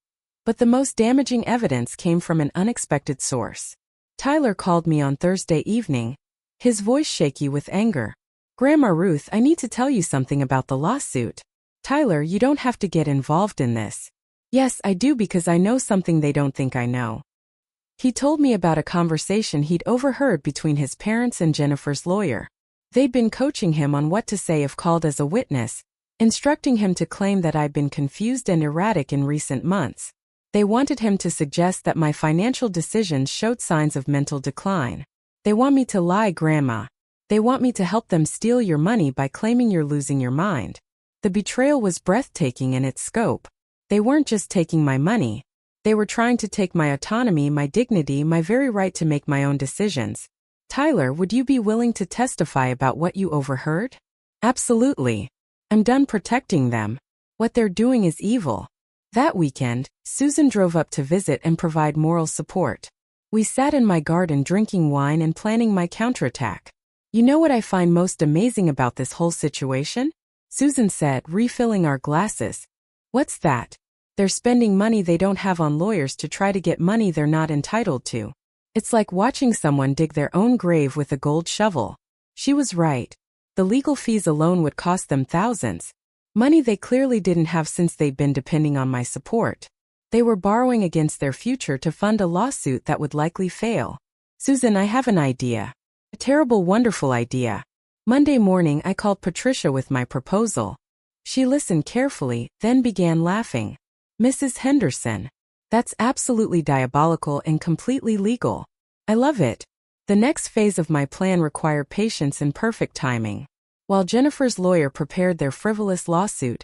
but the most damaging evidence came from an unexpected source. Tyler called me on Thursday evening, his voice shaky with anger. Grandma Ruth, I need to tell you something about the lawsuit. Tyler, you don't have to get involved in this. Yes, I do because I know something they don't think I know. He told me about a conversation he'd overheard between his parents and Jennifer's lawyer. They'd been coaching him on what to say if called as a witness, instructing him to claim that I'd been confused and erratic in recent months. They wanted him to suggest that my financial decisions showed signs of mental decline. They want me to lie, Grandma. They want me to help them steal your money by claiming you're losing your mind. The betrayal was breathtaking in its scope. They weren't just taking my money. They were trying to take my autonomy, my dignity, my very right to make my own decisions. Tyler, would you be willing to testify about what you overheard? Absolutely. I'm done protecting them. What they're doing is evil. That weekend, Susan drove up to visit and provide moral support. We sat in my garden drinking wine and planning my counterattack. You know what I find most amazing about this whole situation? Susan said, refilling our glasses. What's that? They're spending money they don't have on lawyers to try to get money they're not entitled to. It's like watching someone dig their own grave with a gold shovel. She was right. The legal fees alone would cost them thousands. Money they clearly didn't have since they'd been depending on my support. They were borrowing against their future to fund a lawsuit that would likely fail. Susan, I have an idea. A terrible, wonderful idea. Monday morning I called Patricia with my proposal. She listened carefully, then began laughing. Mrs. Henderson. That's absolutely diabolical and completely legal. I love it. The next phase of my plan required patience and perfect timing. While Jennifer's lawyer prepared their frivolous lawsuit,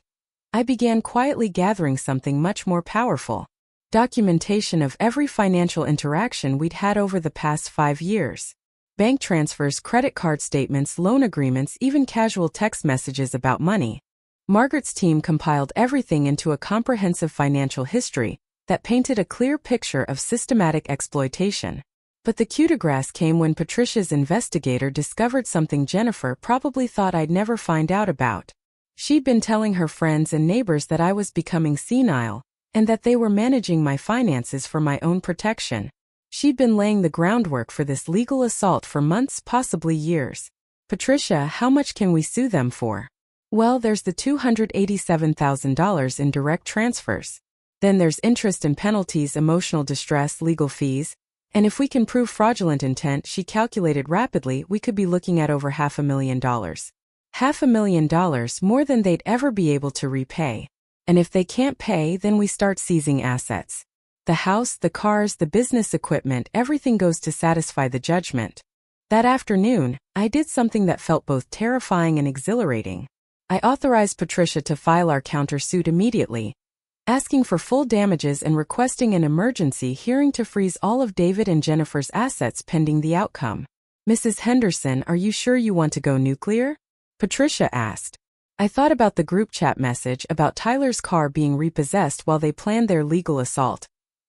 I began quietly gathering something much more powerful. Documentation of every financial interaction we'd had over the past 5 years. Bank transfers, credit card statements, loan agreements, even casual text messages about money. Margaret's team compiled everything into a comprehensive financial history that painted a clear picture of systematic exploitation. But the coup de grace came when Patricia's investigator discovered something Jennifer probably thought I'd never find out about. She'd been telling her friends and neighbors that I was becoming senile, and that they were managing my finances for my own protection. She'd been laying the groundwork for this legal assault for months, possibly years. Patricia, how much can we sue them for? Well, there's the $287,000 in direct transfers. Then there's interest and penalties, emotional distress, legal fees. And if we can prove fraudulent intent, she calculated rapidly, we could be looking at over $500,000. $500,000 more than they'd ever be able to repay. And if they can't pay, then we start seizing assets. The house, the cars, the business equipment, everything goes to satisfy the judgment. That afternoon, I did something that felt both terrifying and exhilarating. I authorized Patricia to file our countersuit immediately, asking for full damages and requesting an emergency hearing to freeze all of David and Jennifer's assets pending the outcome. Mrs. Henderson, are you sure you want to go nuclear? Patricia asked. I thought about the group chat message about Tyler's car being repossessed while they planned their legal assault.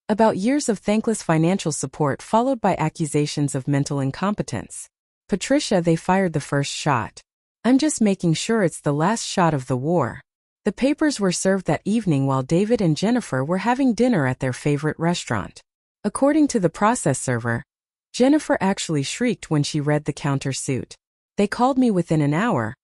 About years of thankless financial support followed by accusations of mental incompetence. Patricia, they fired the first shot. I'm just making sure it's the last shot of the war. The papers were served that evening while David and Jennifer were having dinner at their favorite restaurant. According to the process server, Jennifer actually shrieked when she read the countersuit. They called me within an hour,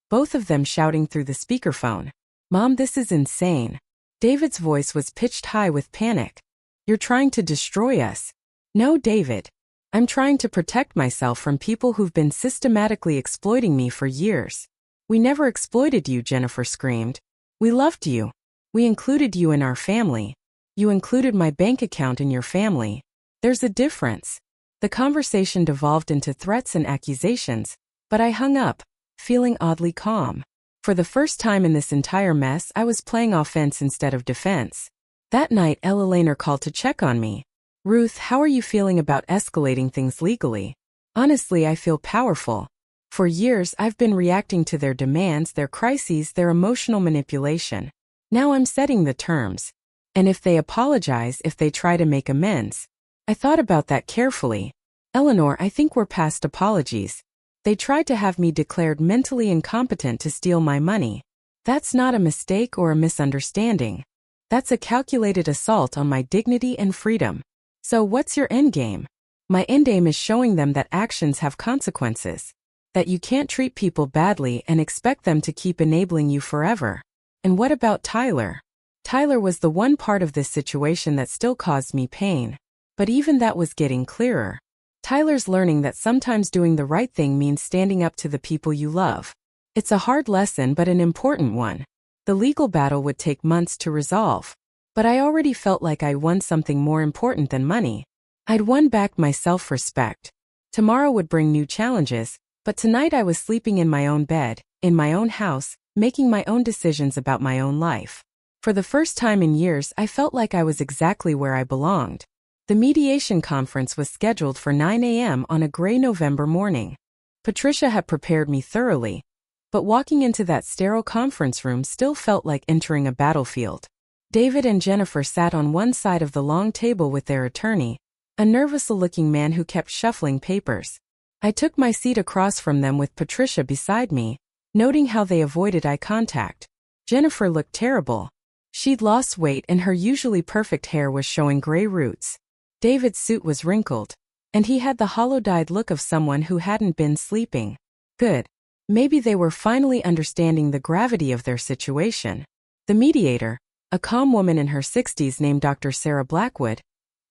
both of them shouting through the speakerphone. Mom, this is insane. David's voice was pitched high with panic. You're trying to destroy us. No, David. I'm trying to protect myself from people who've been systematically exploiting me for years. We never exploited you, Jennifer screamed. We loved you. We included you in our family. You included my bank account in your family. There's a difference. The conversation devolved into threats and accusations, but I hung up, feeling oddly calm. For the first time in this entire mess, I was playing offense instead of defense. That night, Ella Laner called to check on me. Ruth, how are you feeling about escalating things legally? Honestly, I feel powerful. For years, I've been reacting to their demands, their crises, their emotional manipulation. Now I'm setting the terms. And if they apologize, if they try to make amends. I thought about that carefully. Eleanor, I think we're past apologies. They tried to have me declared mentally incompetent to steal my money. That's not a mistake or a misunderstanding. That's a calculated assault on my dignity and freedom. So what's your endgame? My endgame is showing them that actions have consequences. That you can't treat people badly and expect them to keep enabling you forever. And what about Tyler? Tyler was the one part of this situation that still caused me pain. But even that was getting clearer. Tyler's learning that sometimes doing the right thing means standing up to the people you love. It's a hard lesson but an important one. The legal battle would take months to resolve. But I already felt like I won something more important than money. I'd won back my self-respect. Tomorrow would bring new challenges, but tonight I was sleeping in my own bed, in my own house, making my own decisions about my own life. For the first time in years, I felt like I was exactly where I belonged. The mediation conference was scheduled for 9 a.m. on a gray November morning. Patricia had prepared me thoroughly, but walking into that sterile conference room still felt like entering a battlefield. David and Jennifer sat on one side of the long table with their attorney, a nervous-looking man who kept shuffling papers. I took my seat across from them with Patricia beside me, noting how they avoided eye contact. Jennifer looked terrible. She'd lost weight and her usually perfect hair was showing gray roots. David's suit was wrinkled, and he had the hollow-eyed look of someone who hadn't been sleeping. Good. Maybe they were finally understanding the gravity of their situation. The mediator, a calm woman in her 60s named Dr. Sarah Blackwood,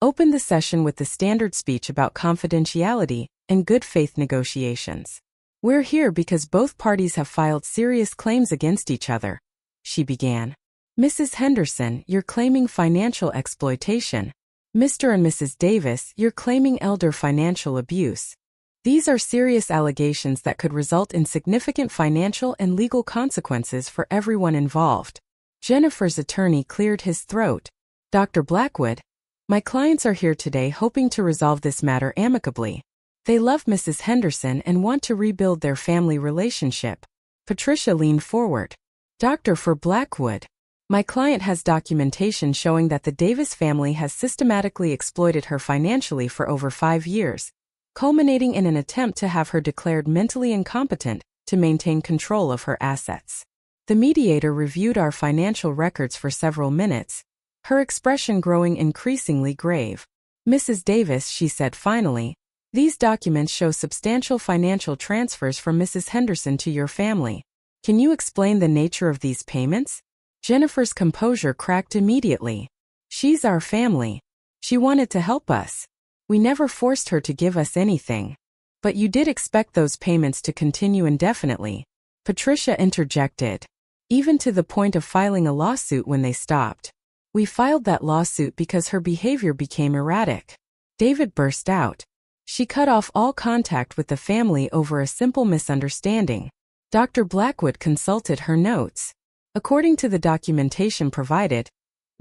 opened the session with the standard speech about confidentiality and good faith negotiations. We're here because both parties have filed serious claims against each other, she began. Mrs. Henderson, you're claiming financial exploitation. Mr. and Mrs. Davis, you're claiming elder financial abuse. These are serious allegations that could result in significant financial and legal consequences for everyone involved. Jennifer's attorney cleared his throat. Dr. Blackwood, my clients are here today hoping to resolve this matter amicably. They love Mrs. Henderson and want to rebuild their family relationship. Patricia leaned forward. Dr. for Blackwood, my client has documentation showing that the Davis family has systematically exploited her financially for over 5 years, culminating in an attempt to have her declared mentally incompetent to maintain control of her assets. The mediator reviewed our financial records for several minutes, her expression growing increasingly grave. Mrs. Davis, she said finally, these documents show substantial financial transfers from Mrs. Henderson to your family. Can you explain the nature of these payments? Jennifer's composure cracked immediately. She's our family. She wanted to help us. We never forced her to give us anything. But you did expect those payments to continue indefinitely. Patricia interjected. Even to the point of filing a lawsuit when they stopped. We filed that lawsuit because her behavior became erratic. David burst out. She cut off all contact with the family over a simple misunderstanding. Dr. Blackwood consulted her notes. According to the documentation provided,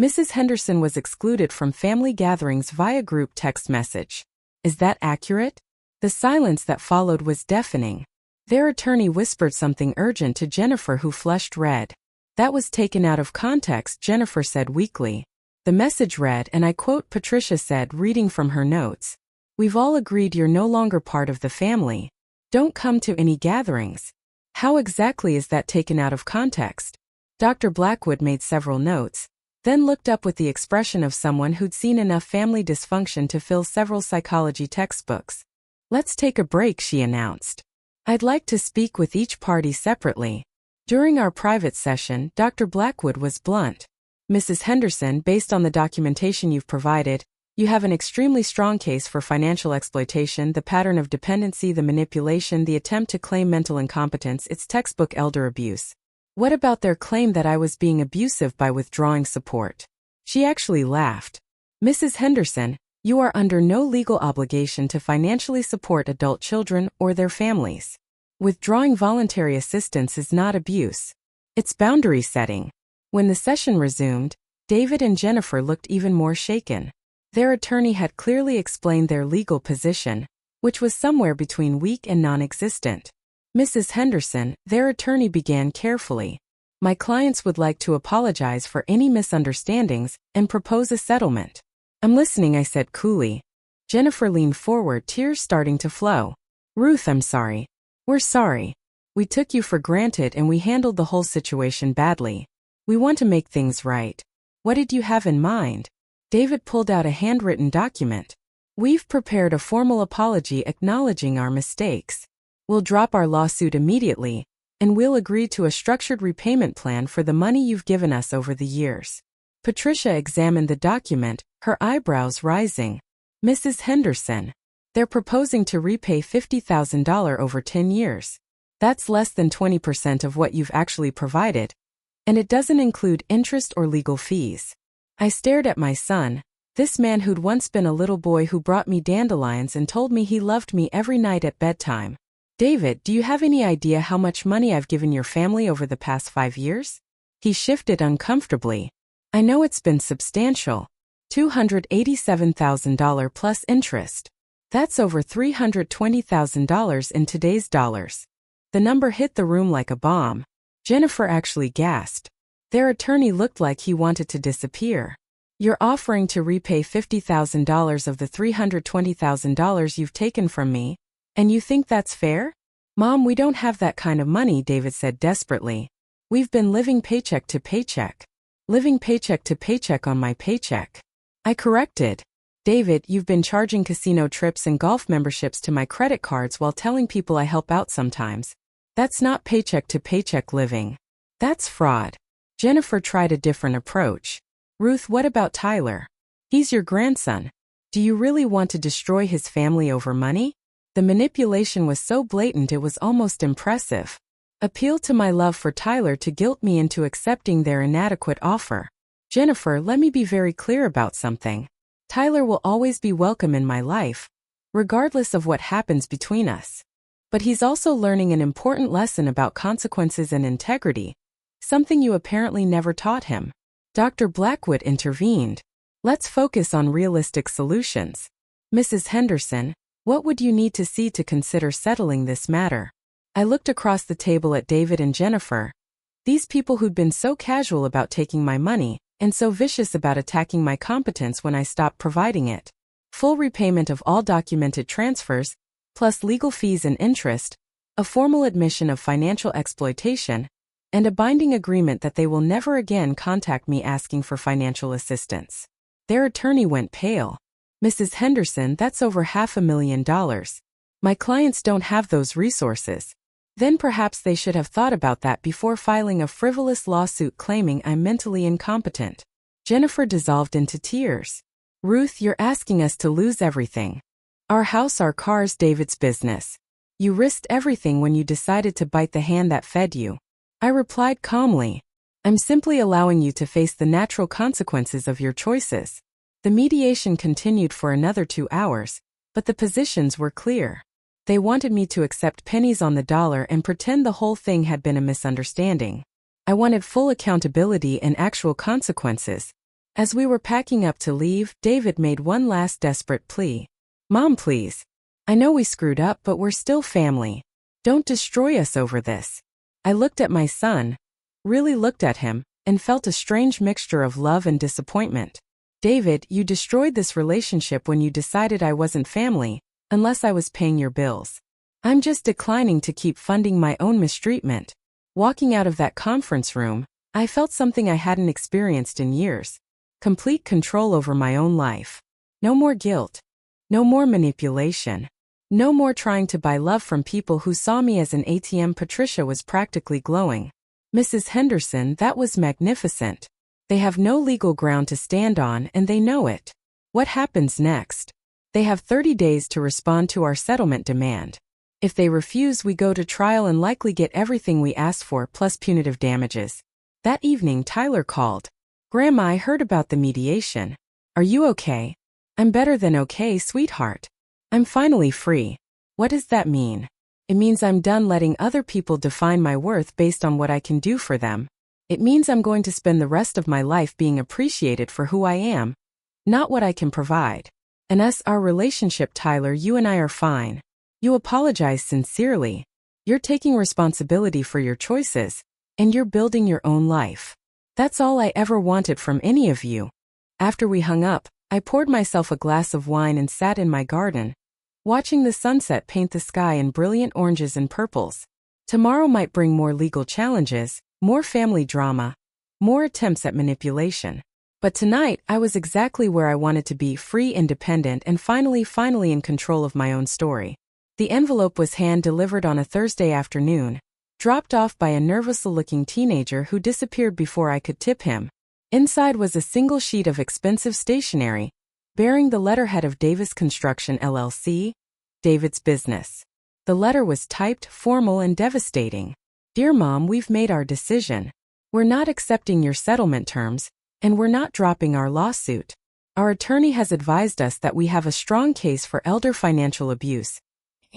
Mrs. Henderson was excluded from family gatherings via group text message. Is that accurate? The silence that followed was deafening. Their attorney whispered something urgent to Jennifer, who flushed red. That was taken out of context, Jennifer said weakly. The message read, and I quote, Patricia said, reading from her notes. We've all agreed you're no longer part of the family. Don't come to any gatherings. How exactly is that taken out of context? Dr. Blackwood made several notes, then looked up with the expression of someone who'd seen enough family dysfunction to fill several psychology textbooks. Let's take a break, she announced. I'd like to speak with each party separately. During our private session, Dr. Blackwood was blunt. Mrs. Henderson, based on the documentation you've provided, you have an extremely strong case for financial exploitation, the pattern of dependency, the manipulation, the attempt to claim mental incompetence. It's textbook elder abuse. What about their claim that I was being abusive by withdrawing support? She actually laughed. Mrs. Henderson, you are under no legal obligation to financially support adult children or their families. Withdrawing voluntary assistance is not abuse. It's boundary setting. When the session resumed, David and Jennifer looked even more shaken. Their attorney had clearly explained their legal position, which was somewhere between weak and non-existent. Mrs. Henderson, their attorney began carefully. My clients would like to apologize for any misunderstandings and propose a settlement. I'm listening, I said coolly. Jennifer leaned forward, tears starting to flow. Ruth, I'm sorry. We're sorry. We took you for granted and we handled the whole situation badly. We want to make things right. What did you have in mind? David pulled out a handwritten document. We've prepared a formal apology acknowledging our mistakes. We'll drop our lawsuit immediately, and we'll agree to a structured repayment plan for the money you've given us over the years. Patricia examined the document, her eyebrows rising. Mrs. Henderson, they're proposing to repay $50,000 over 10 years. That's less than 20% of what you've actually provided, and it doesn't include interest or legal fees. I stared at my son, this man who'd once been a little boy who brought me dandelions and told me he loved me every night at bedtime. David, do you have any idea how much money I've given your family over the past 5 years? He shifted uncomfortably. I know it's been substantial. $287,000 plus interest. That's over $320,000 in today's dollars. The number hit the room like a bomb. Jennifer actually gasped. Their attorney looked like he wanted to disappear. You're offering to repay $50,000 of the $320,000 you've taken from me, and you think that's fair? Mom, we don't have that kind of money, David said desperately. We've been living paycheck to paycheck. Living paycheck to paycheck on my paycheck. I corrected. David, you've been charging casino trips and golf memberships to my credit cards while telling people I help out sometimes. That's not paycheck to paycheck living. That's fraud. Jennifer tried a different approach. Ruth, what about Tyler? He's your grandson. Do you really want to destroy his family over money? The manipulation was so blatant it was almost impressive. Appeal to my love for Tyler to guilt me into accepting their inadequate offer. Jennifer, let me be very clear about something. Tyler will always be welcome in my life, regardless of what happens between us. But he's also learning an important lesson about consequences and integrity, something you apparently never taught him. Dr. Blackwood intervened. Let's focus on realistic solutions. Mrs. Henderson, what would you need to see to consider settling this matter? I looked across the table at David and Jennifer. These people who'd been so casual about taking my money, and so vicious about attacking my competence when I stopped providing it. Full repayment of all documented transfers, plus legal fees and interest, a formal admission of financial exploitation, and a binding agreement that they will never again contact me asking for financial assistance. Their attorney went pale. Mrs. Henderson, that's over $500,000. My clients don't have those resources. Then perhaps they should have thought about that before filing a frivolous lawsuit claiming I'm mentally incompetent. Jennifer dissolved into tears. Ruth, you're asking us to lose everything. Our house, our cars, David's business. You risked everything when you decided to bite the hand that fed you. I replied calmly. I'm simply allowing you to face the natural consequences of your choices. The mediation continued for another 2 hours, but the positions were clear. They wanted me to accept pennies on the dollar and pretend the whole thing had been a misunderstanding. I wanted full accountability and actual consequences. As we were packing up to leave, David made one last desperate plea. Mom, please. I know we screwed up, but we're still family. Don't destroy us over this. I looked at my son, really looked at him, and felt a strange mixture of love and disappointment. David, you destroyed this relationship when you decided I wasn't family, unless I was paying your bills. I'm just declining to keep funding my own mistreatment. Walking out of that conference room, I felt something I hadn't experienced in years. Complete control over my own life. No more guilt. No more manipulation. No more trying to buy love from people who saw me as an ATM. Patricia was practically glowing. Mrs. Henderson, that was magnificent. They have no legal ground to stand on and they know it. What happens next? They have 30 days to respond to our settlement demand. If they refuse, we go to trial and likely get everything we asked for plus punitive damages. That evening, Tyler called. Grandma, I heard about the mediation. Are you okay? I'm better than okay, sweetheart. I'm finally free. What does that mean? It means I'm done letting other people define my worth based on what I can do for them. It means I'm going to spend the rest of my life being appreciated for who I am, not what I can provide. And our relationship, Tyler, you and I are fine. You apologize sincerely. You're taking responsibility for your choices, and you're building your own life. That's all I ever wanted from any of you. After we hung up, I poured myself a glass of wine and sat in my garden, watching the sunset paint the sky in brilliant oranges and purples. Tomorrow might bring more legal challenges, more family drama, more attempts at manipulation. But tonight, I was exactly where I wanted to be, free, independent, and finally in control of my own story. The envelope was hand-delivered on a Thursday afternoon, dropped off by a nervous-looking teenager who disappeared before I could tip him. Inside was a single sheet of expensive stationery, bearing the letterhead of Davis Construction LLC, David's business. The letter was typed, formal, and devastating. Dear Mom, we've made our decision. We're not accepting your settlement terms, and we're not dropping our lawsuit. Our attorney has advised us that we have a strong case for elder financial abuse,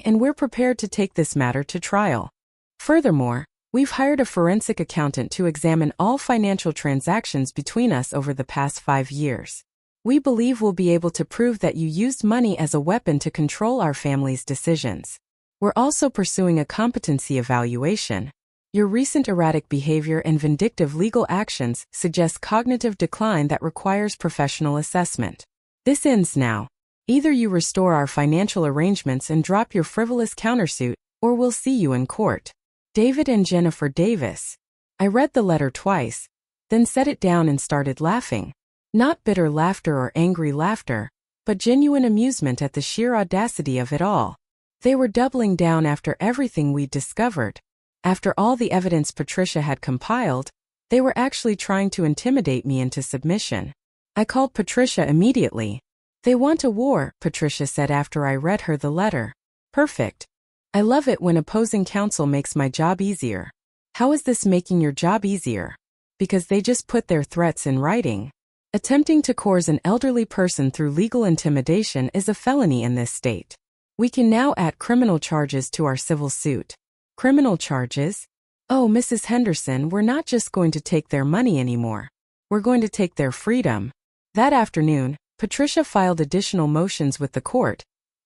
and we're prepared to take this matter to trial. Furthermore, we've hired a forensic accountant to examine all financial transactions between us over the past 5 years. We believe we'll be able to prove that you used money as a weapon to control our family's decisions. We're also pursuing a competency evaluation. Your recent erratic behavior and vindictive legal actions suggest cognitive decline that requires professional assessment. This ends now. Either you restore our financial arrangements and drop your frivolous countersuit, or we'll see you in court. David and Jennifer Davis. I read the letter twice, then set it down and started laughing. Not bitter laughter or angry laughter, but genuine amusement at the sheer audacity of it all. They were doubling down after everything we'd discovered. After all the evidence Patricia had compiled, they were actually trying to intimidate me into submission. I called Patricia immediately. They want a war, Patricia said after I read her the letter. Perfect. I love it when opposing counsel makes my job easier. How is this making your job easier? Because they just put their threats in writing. Attempting to coerce an elderly person through legal intimidation is a felony in this state. We can now add criminal charges to our civil suit. Criminal charges? Oh, Mrs. Henderson, we're not just going to take their money anymore. We're going to take their freedom. That afternoon, Patricia filed additional motions with the court,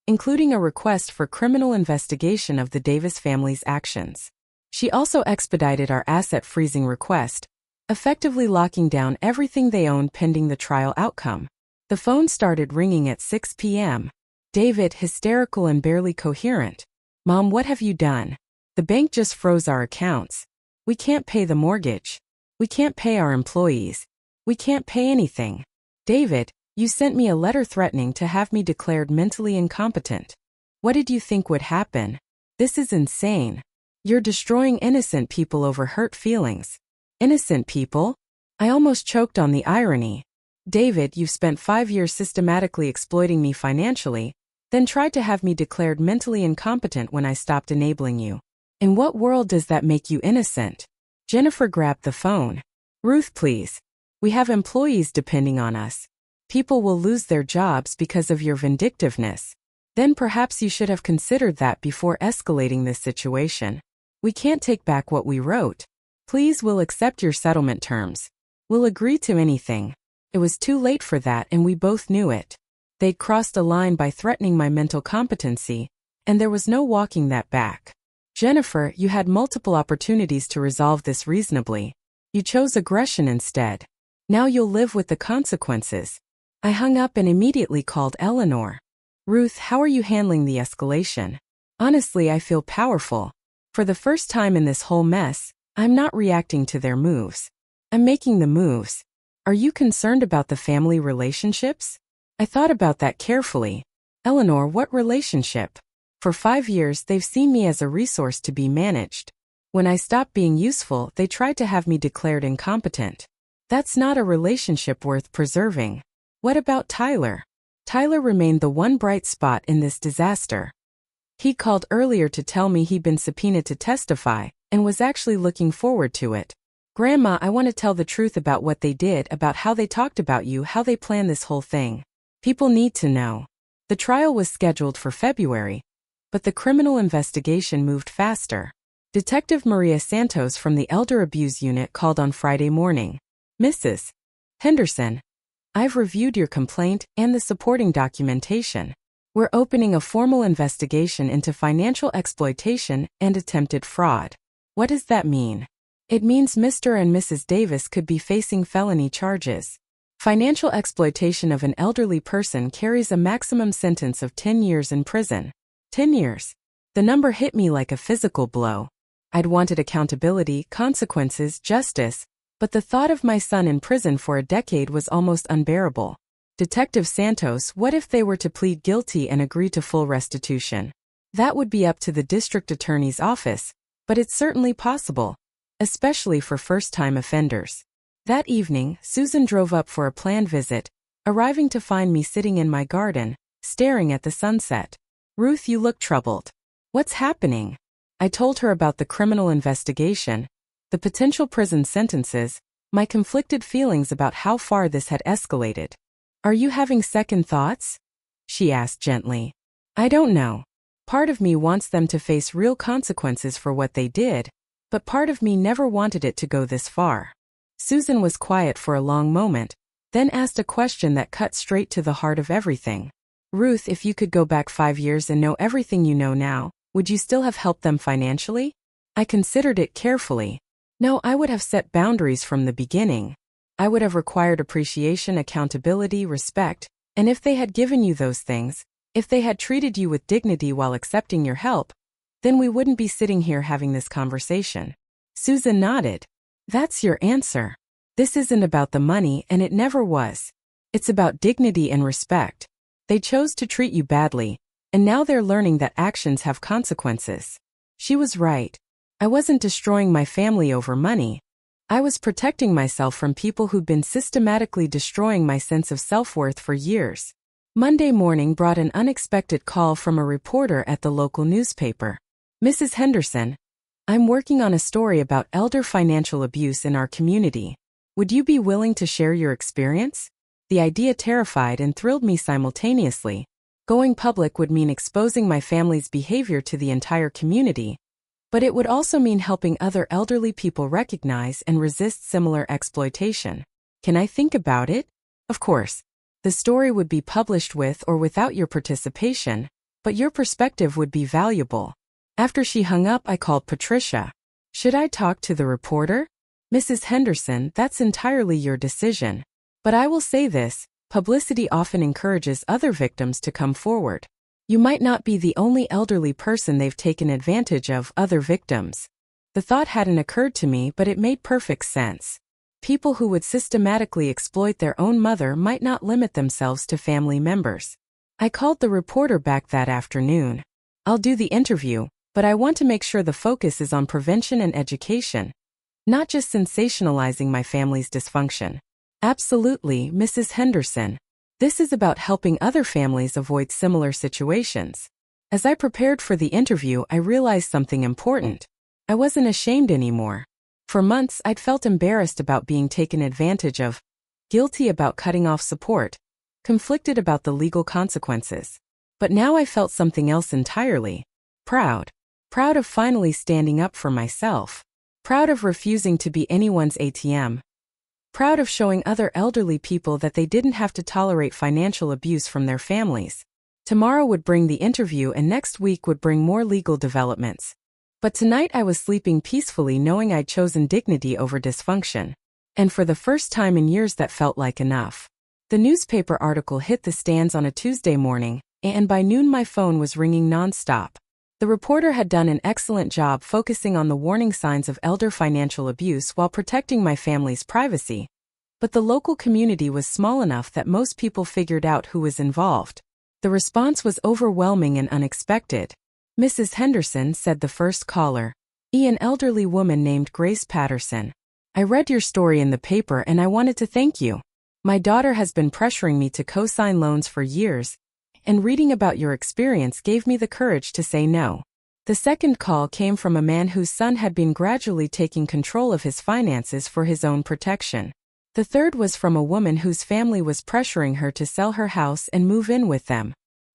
including a request for criminal investigation of the Davis family's actions. She also expedited our asset freezing request, effectively locking down everything they owned pending the trial outcome. The phone started ringing at 6 p.m. David, hysterical and barely coherent. Mom, what have you done? The bank just froze our accounts. We can't pay the mortgage. We can't pay our employees. We can't pay anything. David, you sent me a letter threatening to have me declared mentally incompetent. What did you think would happen? This is insane. You're destroying innocent people over hurt feelings. Innocent people? I almost choked on the irony. David, you've spent 5 years systematically exploiting me financially, then tried to have me declared mentally incompetent when I stopped enabling you. In what world does that make you innocent? Jennifer grabbed the phone. Ruth, please. We have employees depending on us. People will lose their jobs because of your vindictiveness. Then perhaps you should have considered that before escalating this situation. We can't take back what we wrote. Please, we'll accept your settlement terms. We'll agree to anything. It was too late for that and we both knew it. They'd crossed a line by threatening my mental competency, and there was no walking that back. Jennifer, you had multiple opportunities to resolve this reasonably. You chose aggression instead. Now you'll live with the consequences. I hung up and immediately called Eleanor. Ruth, how are you handling the escalation? Honestly, I feel powerful. For the first time in this whole mess, I'm not reacting to their moves. I'm making the moves. Are you concerned about the family relationships? I thought about that carefully. Eleanor, what relationship? For 5 years, they've seen me as a resource to be managed. When I stopped being useful, they tried to have me declared incompetent. That's not a relationship worth preserving. What about Tyler? Tyler remained the one bright spot in this disaster. He called earlier to tell me he'd been subpoenaed to testify, and was actually looking forward to it. Grandma, I want to tell the truth about what they did, about how they talked about you, how they planned this whole thing. People need to know. The trial was scheduled for February, but the criminal investigation moved faster. Detective Maria Santos from the Elder Abuse Unit called on Friday morning. Mrs. Henderson, I've reviewed your complaint and the supporting documentation. We're opening a formal investigation into financial exploitation and attempted fraud. What does that mean? It means Mr. and Mrs. Davis could be facing felony charges. Financial exploitation of an elderly person carries a maximum sentence of 10 years in prison. 10 years. The number hit me like a physical blow. I'd wanted accountability, consequences, justice, but the thought of my son in prison for a decade was almost unbearable. Detective Santos, what if they were to plead guilty and agree to full restitution? That would be up to the district attorney's office, but it's certainly possible, especially for first-time offenders. That evening, Susan drove up for a planned visit, arriving to find me sitting in my garden, staring at the sunset. Ruth, you look troubled. What's happening? I told her about the criminal investigation, the potential prison sentences, my conflicted feelings about how far this had escalated. Are you having second thoughts? She asked gently. I don't know. Part of me wants them to face real consequences for what they did, but part of me never wanted it to go this far. Susan was quiet for a long moment, then asked a question that cut straight to the heart of everything. Ruth, if you could go back 5 years and know everything you know now, would you still have helped them financially? I considered it carefully. No, I would have set boundaries from the beginning. I would have required appreciation, accountability, respect, and if they had given you those things, if they had treated you with dignity while accepting your help, then we wouldn't be sitting here having this conversation. Susan nodded. That's your answer. This isn't about the money, and it never was. It's about dignity and respect. They chose to treat you badly, and now they're learning that actions have consequences. She was right. I wasn't destroying my family over money. I was protecting myself from people who'd been systematically destroying my sense of self-worth for years. Monday morning brought an unexpected call from a reporter at the local newspaper. Mrs. Henderson, I'm working on a story about elder financial abuse in our community. Would you be willing to share your experience? The idea terrified and thrilled me simultaneously. Going public would mean exposing my family's behavior to the entire community, but it would also mean helping other elderly people recognize and resist similar exploitation. Can I think about it? Of course. The story would be published with or without your participation, but your perspective would be valuable. After she hung up, I called Patricia. Should I talk to the reporter? Mrs. Henderson, that's entirely your decision. But I will say this, publicity often encourages other victims to come forward. You might not be the only elderly person they've taken advantage of, other victims. The thought hadn't occurred to me, but it made perfect sense. People who would systematically exploit their own mother might not limit themselves to family members. I called the reporter back that afternoon. I'll do the interview, but I want to make sure the focus is on prevention and education, not just sensationalizing my family's dysfunction. Absolutely, Mrs. Henderson. This is about helping other families avoid similar situations. As I prepared for the interview, I realized something important. I wasn't ashamed anymore. For months, I'd felt embarrassed about being taken advantage of, guilty about cutting off support, conflicted about the legal consequences. But now I felt something else entirely. Proud. Proud of finally standing up for myself. Proud of refusing to be anyone's ATM. Proud of showing other elderly people that they didn't have to tolerate financial abuse from their families. Tomorrow would bring the interview and next week would bring more legal developments. But tonight I was sleeping peacefully knowing I'd chosen dignity over dysfunction. And for the first time in years that felt like enough. The newspaper article hit the stands on a Tuesday morning, and by noon my phone was ringing nonstop. The reporter had done an excellent job focusing on the warning signs of elder financial abuse while protecting my family's privacy. But the local community was small enough that most people figured out who was involved. The response was overwhelming and unexpected. "Mrs. Henderson," said the first caller. An elderly woman named Grace Patterson. "I read your story in the paper and I wanted to thank you. My daughter has been pressuring me to co-sign loans for years, and reading about your experience gave me the courage to say no." The second call came from a man whose son had been gradually taking control of his finances for his own protection. The third was from a woman whose family was pressuring her to sell her house and move in with them.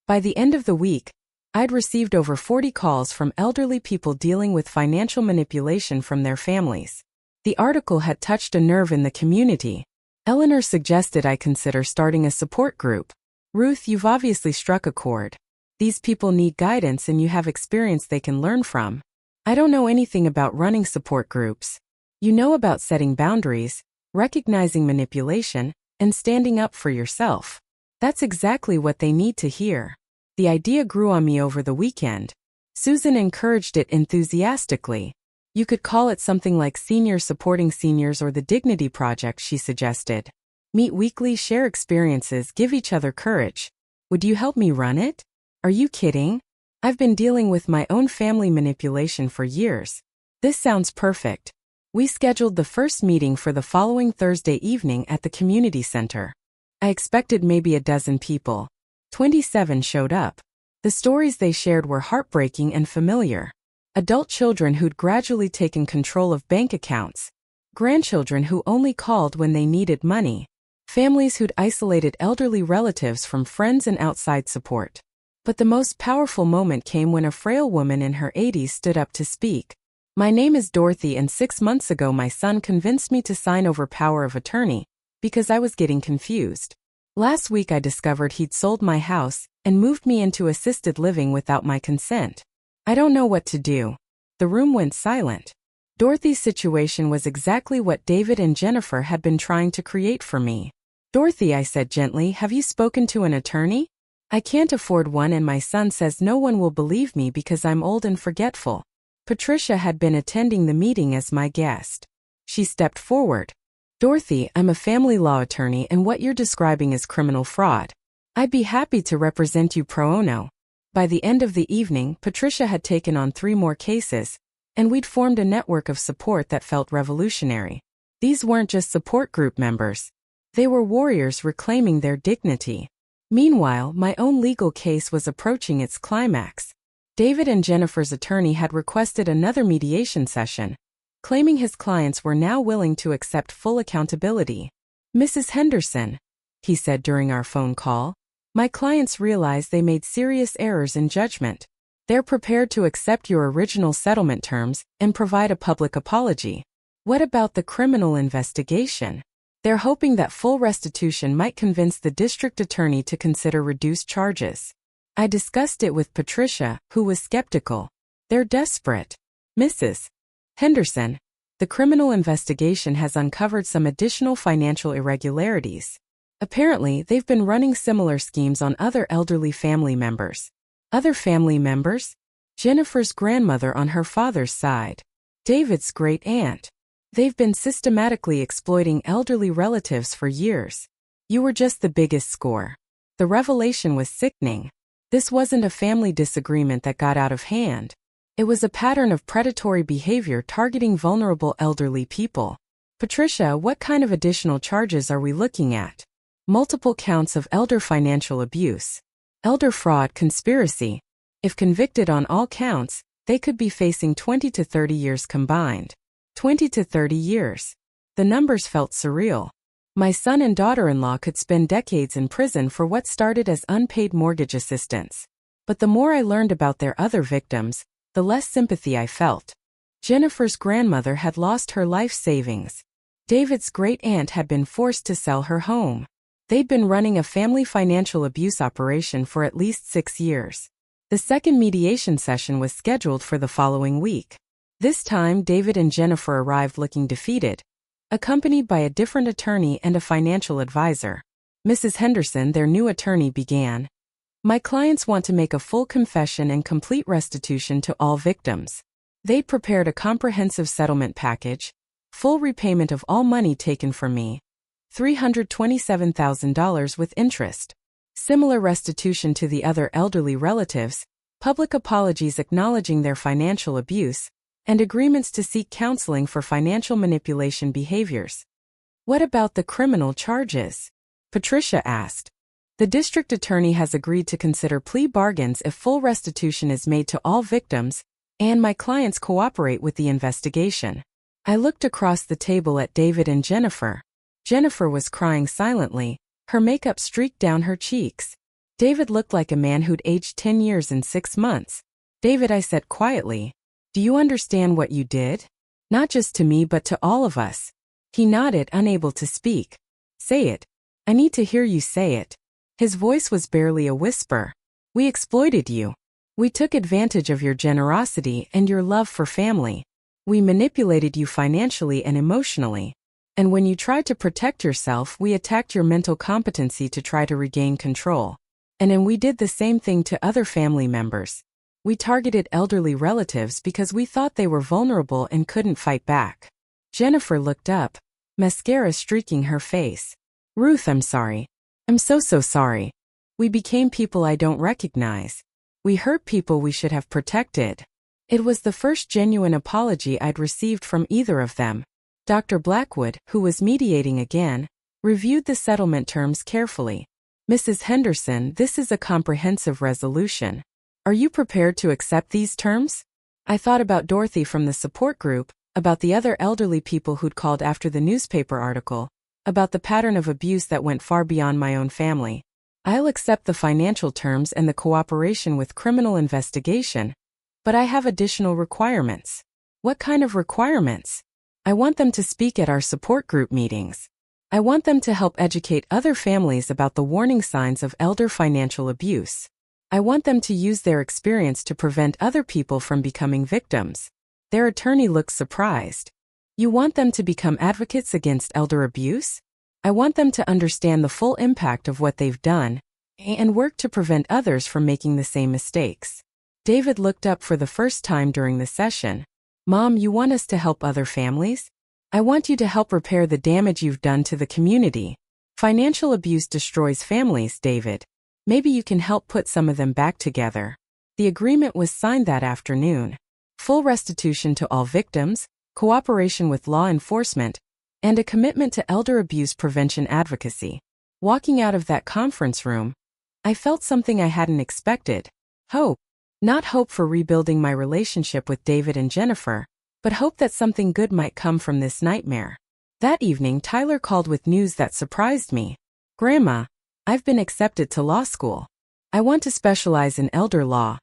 By the end of the week, I'd received over 40 calls from elderly people dealing with financial manipulation from their families. The article had touched a nerve in the community. Eleanor suggested I consider starting a support group. "Ruth, you've obviously struck a chord. These people need guidance and you have experience they can learn from." "I don't know anything about running support groups." "You know about setting boundaries, recognizing manipulation, and standing up for yourself." That's exactly what they need to hear. The idea grew on me over the weekend. Susan encouraged it enthusiastically. "You could call it something like Seniors Supporting Seniors or the Dignity Project," she suggested. "Meet weekly, share experiences, give each other courage." "Would you help me run it?" "Are you kidding? I've been dealing with my own family manipulation for years." "This sounds perfect." We scheduled the first meeting for the following Thursday evening at the community center. I expected maybe a dozen people. 27 showed up. The stories they shared were heartbreaking and familiar. Adult children who'd gradually taken control of bank accounts. Grandchildren who only called when they needed money. Families who'd isolated elderly relatives from friends and outside support. But the most powerful moment came when a frail woman in her 80s stood up to speak. "My name is Dorothy and 6 months ago my son convinced me to sign over power of attorney because I was getting confused. Last week I discovered he'd sold my house and moved me into assisted living without my consent. I don't know what to do." The room went silent. Dorothy's situation was exactly what David and Jennifer had been trying to create for me. "Dorothy," I said gently, "have you spoken to an attorney? I can't afford one and my son says no one will believe me because I'm old and forgetful." Patricia had been attending the meeting as my guest. She stepped forward. "Dorothy, I'm a family law attorney and what you're describing is criminal fraud. I'd be happy to represent you pro bono." By the end of the evening, Patricia had taken on 3 more cases, and we'd formed a network of support that felt revolutionary. These weren't just support group members. They were warriors reclaiming their dignity. Meanwhile, my own legal case was approaching its climax. David and Jennifer's attorney had requested another mediation session, claiming his clients were now willing to accept full accountability. "Mrs. Henderson," he said during our phone call, "my clients realize they made serious errors in judgment. They're prepared to accept your original settlement terms and provide a public apology. What about the criminal investigation? They're hoping that full restitution might convince the district attorney to consider reduced charges." I discussed it with Patricia, who was skeptical. "They're desperate. Mrs. Henderson, the criminal investigation has uncovered some additional financial irregularities. Apparently, they've been running similar schemes on other elderly family members." "Other family members?" "Jennifer's grandmother on her father's side. David's great-aunt. They've been systematically exploiting elderly relatives for years." You were just the biggest score. The revelation was sickening. This wasn't a family disagreement that got out of hand. It was a pattern of predatory behavior targeting vulnerable elderly people. "Patricia, what kind of additional charges are we looking at?" "Multiple counts of elder financial abuse. Elder fraud conspiracy. If convicted on all counts, they could be facing 20 to 30 years combined." 20 to 30 years. The numbers felt surreal. My son and daughter-in-law could spend decades in prison for what started as unpaid mortgage assistance. But the more I learned about their other victims, the less sympathy I felt. Jennifer's grandmother had lost her life savings. David's great-aunt had been forced to sell her home. They'd been running a family financial abuse operation for at least 6 years. The second mediation session was scheduled for the following week. This time, David and Jennifer arrived looking defeated, accompanied by a different attorney and a financial advisor. Mrs. Henderson, their new attorney, began. My clients want to make a full confession and complete restitution to all victims. They prepared a comprehensive settlement package, full repayment of all money taken from me, $327,000 with interest, similar restitution to the other elderly relatives, public apologies acknowledging their financial abuse, and agreements to seek counseling for financial manipulation behaviors. What about the criminal charges? Patricia asked. The district attorney has agreed to consider plea bargains if full restitution is made to all victims, and my clients cooperate with the investigation. I looked across the table at David and Jennifer. Jennifer was crying silently, her makeup streaked down her cheeks. David looked like a man who'd aged 10 years in 6 months. David, I said quietly, do you understand what you did? Not just to me but to all of us. He nodded, unable to speak. Say it. I need to hear you say it. His voice was barely a whisper. We exploited you. We took advantage of your generosity and your love for family. We manipulated you financially and emotionally. And when you tried to protect yourself, we attacked your mental competency to try to regain control. And then we did the same thing to other family members. We targeted elderly relatives because we thought they were vulnerable and couldn't fight back. Jennifer looked up, mascara streaking her face. Ruth, I'm sorry. I'm so sorry. We became people I don't recognize. We hurt people we should have protected. It was the first genuine apology I'd received from either of them. Dr. Blackwood, who was mediating again, reviewed the settlement terms carefully. Mrs. Henderson, this is a comprehensive resolution. Are you prepared to accept these terms? I thought about Dorothy from the support group, about the other elderly people who'd called after the newspaper article, about the pattern of abuse that went far beyond my own family. I'll accept the financial terms and the cooperation with criminal investigation, but I have additional requirements. What kind of requirements? I want them to speak at our support group meetings. I want them to help educate other families about the warning signs of elder financial abuse. I want them to use their experience to prevent other people from becoming victims. Their attorney looked surprised. You want them to become advocates against elder abuse? I want them to understand the full impact of what they've done and work to prevent others from making the same mistakes. David looked up for the first time during the session. Mom, you want us to help other families? I want you to help repair the damage you've done to the community. Financial abuse destroys families, David. Maybe you can help put some of them back together. The agreement was signed that afternoon. Full restitution to all victims, cooperation with law enforcement, and a commitment to elder abuse prevention advocacy. Walking out of that conference room, I felt something I hadn't expected. Hope. Not hope for rebuilding my relationship with David and Jennifer, but hope that something good might come from this nightmare. That evening, Tyler called with news that surprised me. Grandma, I've been accepted to law school. I want to specialize in elder law,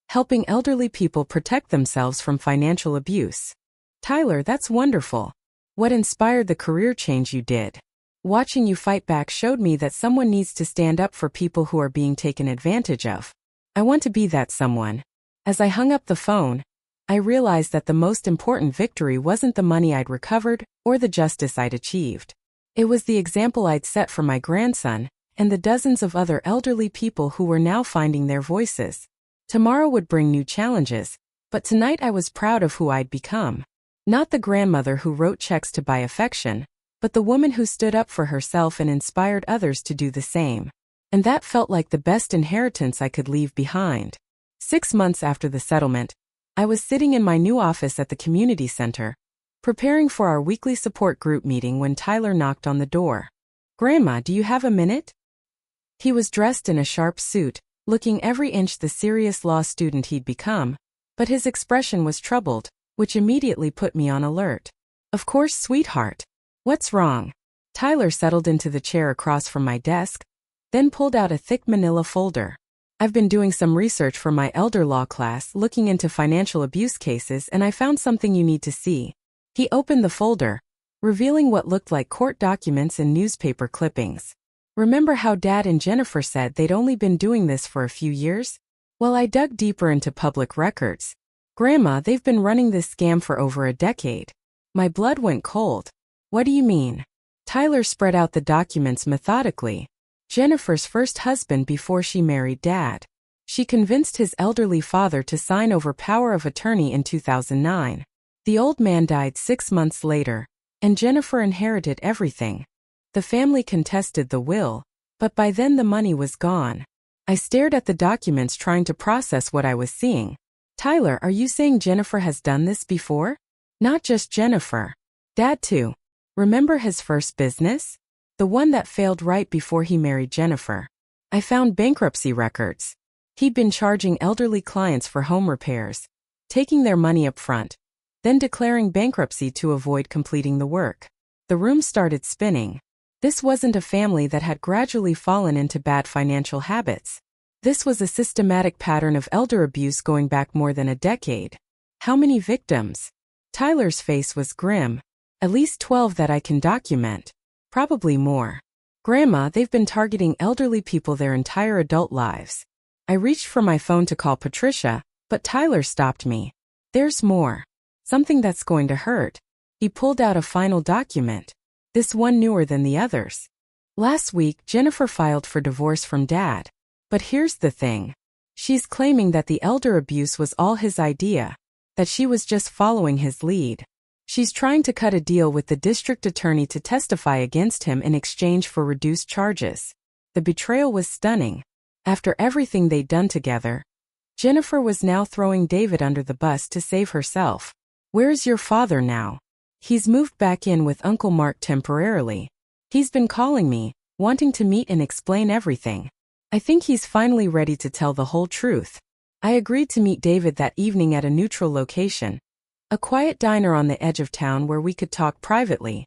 helping elderly people protect themselves from financial abuse. Tyler, that's wonderful. What inspired the career change you did? Watching you fight back showed me that someone needs to stand up for people who are being taken advantage of. I want to be that someone. As I hung up the phone, I realized that the most important victory wasn't the money I'd recovered or the justice I'd achieved. It was the example I'd set for my grandson and the dozens of other elderly people who were now finding their voices. Tomorrow would bring new challenges, but tonight I was proud of who I'd become. Not the grandmother who wrote checks to buy affection, but the woman who stood up for herself and inspired others to do the same. And that felt like the best inheritance I could leave behind. 6 months after the settlement, I was sitting in my new office at the community center, preparing for our weekly support group meeting when Tyler knocked on the door. Grandma, do you have a minute? He was dressed in a sharp suit, looking every inch the serious law student he'd become, but his expression was troubled, which immediately put me on alert. Of course, sweetheart. What's wrong? Tyler settled into the chair across from my desk, then pulled out a thick manila folder. I've been doing some research for my elder law class looking into financial abuse cases, and I found something you need to see. He opened the folder, revealing what looked like court documents and newspaper clippings. Remember how Dad and Jennifer said they'd only been doing this for a few years? Well, I dug deeper into public records. Grandma, they've been running this scam for over a decade. My blood went cold. What do you mean? Tyler spread out the documents methodically. Jennifer's first husband before she married Dad. She convinced his elderly father to sign over power of attorney in 2009. The old man died 6 months later, and Jennifer inherited everything. The family contested the will, but by then the money was gone. I stared at the documents trying to process what I was seeing. Tyler, are you saying Jennifer has done this before? Not just Jennifer. Dad too. Remember his first business? The one that failed right before he married Jennifer. I found bankruptcy records. He'd been charging elderly clients for home repairs, taking their money up front, then declaring bankruptcy to avoid completing the work. The room started spinning. This wasn't a family that had gradually fallen into bad financial habits. This was a systematic pattern of elder abuse going back more than a decade. How many victims? Tyler's face was grim. At least 12 that I can document. Probably more. Grandma, they've been targeting elderly people their entire adult lives. I reached for my phone to call Patricia, but Tyler stopped me. There's more. Something that's going to hurt. He pulled out a final document. This one newer than the others. Last week, Jennifer filed for divorce from Dad. But here's the thing. She's claiming that the elder abuse was all his idea, that she was just following his lead. She's trying to cut a deal with the district attorney to testify against him in exchange for reduced charges. The betrayal was stunning. After everything they'd done together, Jennifer was now throwing David under the bus to save herself. Where's your father now? He's moved back in with Uncle Mark temporarily. He's been calling me, wanting to meet and explain everything. I think he's finally ready to tell the whole truth. I agreed to meet David that evening at a neutral location, a quiet diner on the edge of town where we could talk privately.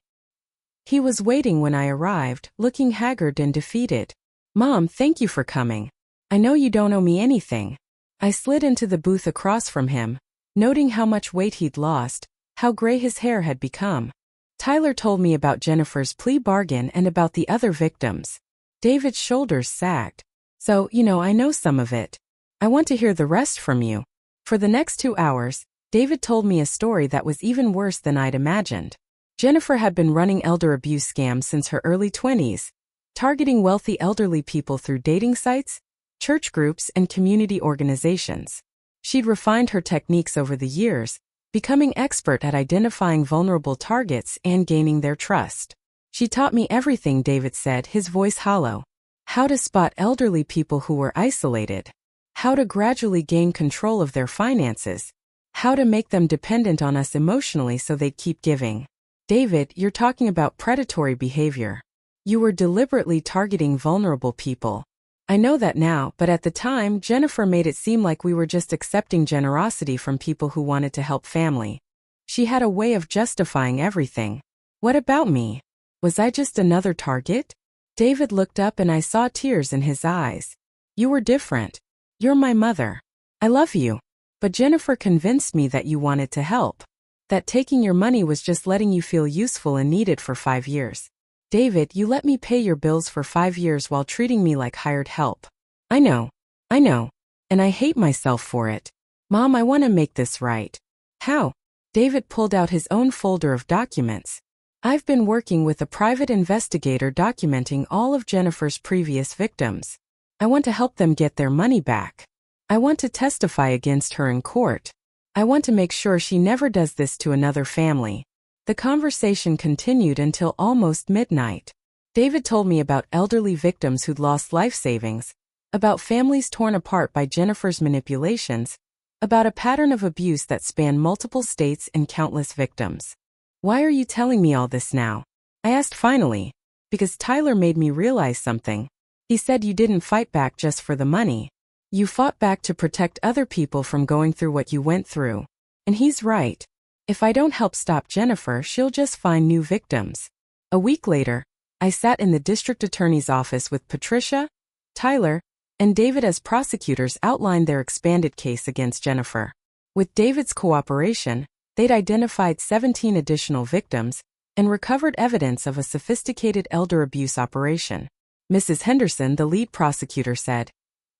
He was waiting when I arrived, looking haggard and defeated. Mom, thank you for coming. I know you don't owe me anything. I slid into the booth across from him, noting how much weight he'd lost, how gray his hair had become. Tyler told me about Jennifer's plea bargain and about the other victims. David's shoulders sagged. So, I know some of it. I want to hear the rest from you. For the next 2 hours, David told me a story that was even worse than I'd imagined. Jennifer had been running elder abuse scams since her early 20s, targeting wealthy elderly people through dating sites, church groups, and community organizations. She'd refined her techniques over the years, becoming expert at identifying vulnerable targets and gaining their trust. She taught me everything, David said, his voice hollow. How to spot elderly people who were isolated. How to gradually gain control of their finances. How to make them dependent on us emotionally so they'd keep giving. David, you're talking about predatory behavior. You were deliberately targeting vulnerable people. I know that now, but at the time, Jennifer made it seem like we were just accepting generosity from people who wanted to help family. She had a way of justifying everything. What about me? Was I just another target? David looked up and I saw tears in his eyes. You were different. You're my mother. I love you. But Jennifer convinced me that you wanted to help. That taking your money was just letting you feel useful and needed for 5 years. David, you let me pay your bills for 5 years while treating me like hired help. I know. And I hate myself for it. Mom, I want to make this right. How? David pulled out his own folder of documents. I've been working with a private investigator documenting all of Jennifer's previous victims. I want to help them get their money back. I want to testify against her in court. I want to make sure she never does this to another family. The conversation continued until almost midnight. David told me about elderly victims who'd lost life savings, about families torn apart by Jennifer's manipulations, about a pattern of abuse that spanned multiple states and countless victims. Why are you telling me all this now? I asked finally, because Tyler made me realize something. He said you didn't fight back just for the money. You fought back to protect other people from going through what you went through. And he's right. If I don't help stop Jennifer, she'll just find new victims. A week later, I sat in the district attorney's office with Patricia, Tyler, and David as prosecutors outlined their expanded case against Jennifer. With David's cooperation, they'd identified 17 additional victims and recovered evidence of a sophisticated elder abuse operation. Mrs. Henderson, the lead prosecutor, said,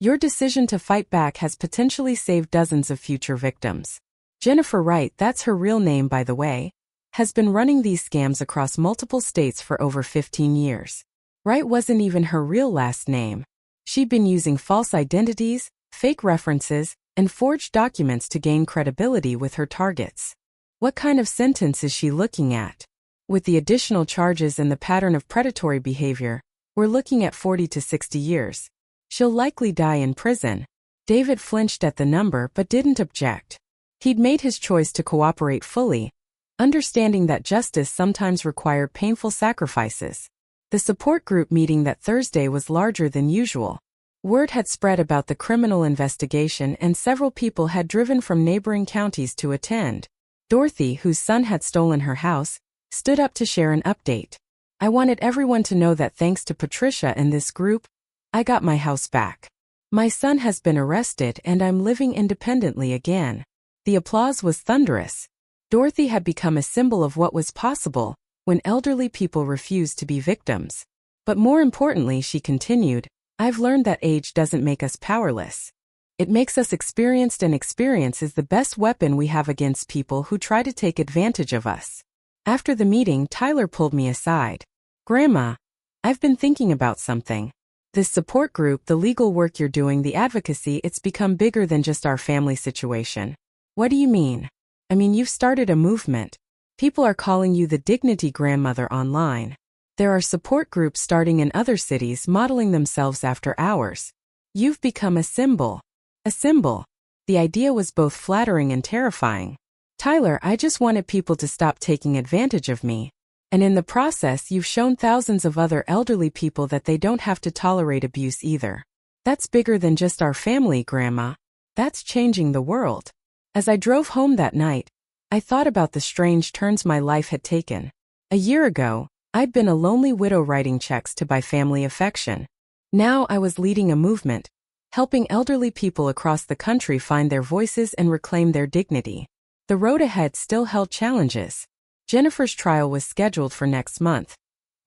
Your decision to fight back has potentially saved dozens of future victims. Jennifer Wright, that's her real name by the way, has been running these scams across multiple states for over 15 years. Wright wasn't even her real last name. She'd been using false identities, fake references, and forged documents to gain credibility with her targets. What kind of sentence is she looking at? With the additional charges and the pattern of predatory behavior, we're looking at 40 to 60 years. She'll likely die in prison. David flinched at the number but didn't object. He'd made his choice to cooperate fully, understanding that justice sometimes required painful sacrifices. The support group meeting that Thursday was larger than usual. Word had spread about the criminal investigation and several people had driven from neighboring counties to attend. Dorothy, whose son had stolen her house, stood up to share an update. I wanted everyone to know that thanks to Patricia and this group, I got my house back. My son has been arrested and I'm living independently again. The applause was thunderous. Dorothy had become a symbol of what was possible when elderly people refused to be victims. But more importantly, she continued, I've learned that age doesn't make us powerless. It makes us experienced, and experience is the best weapon we have against people who try to take advantage of us. After the meeting, Tyler pulled me aside. Grandma, I've been thinking about something. This support group, the legal work you're doing, the advocacy, it's become bigger than just our family situation. What do you mean? I mean, you've started a movement. People are calling you the Dignity Grandmother online. There are support groups starting in other cities modeling themselves after ours. You've become a symbol. A symbol. The idea was both flattering and terrifying. Tyler, I just wanted people to stop taking advantage of me. And in the process, you've shown thousands of other elderly people that they don't have to tolerate abuse either. That's bigger than just our family, Grandma. That's changing the world. As I drove home that night, I thought about the strange turns my life had taken. A year ago, I'd been a lonely widow writing checks to buy family affection. Now I was leading a movement, helping elderly people across the country find their voices and reclaim their dignity. The road ahead still held challenges. Jennifer's trial was scheduled for next month,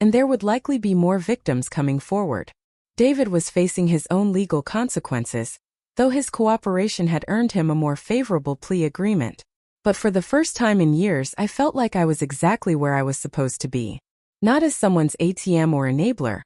and there would likely be more victims coming forward. David was facing his own legal consequences, though his cooperation had earned him a more favorable plea agreement. But for the first time in years, I felt like I was exactly where I was supposed to be. Not as someone's ATM or enabler,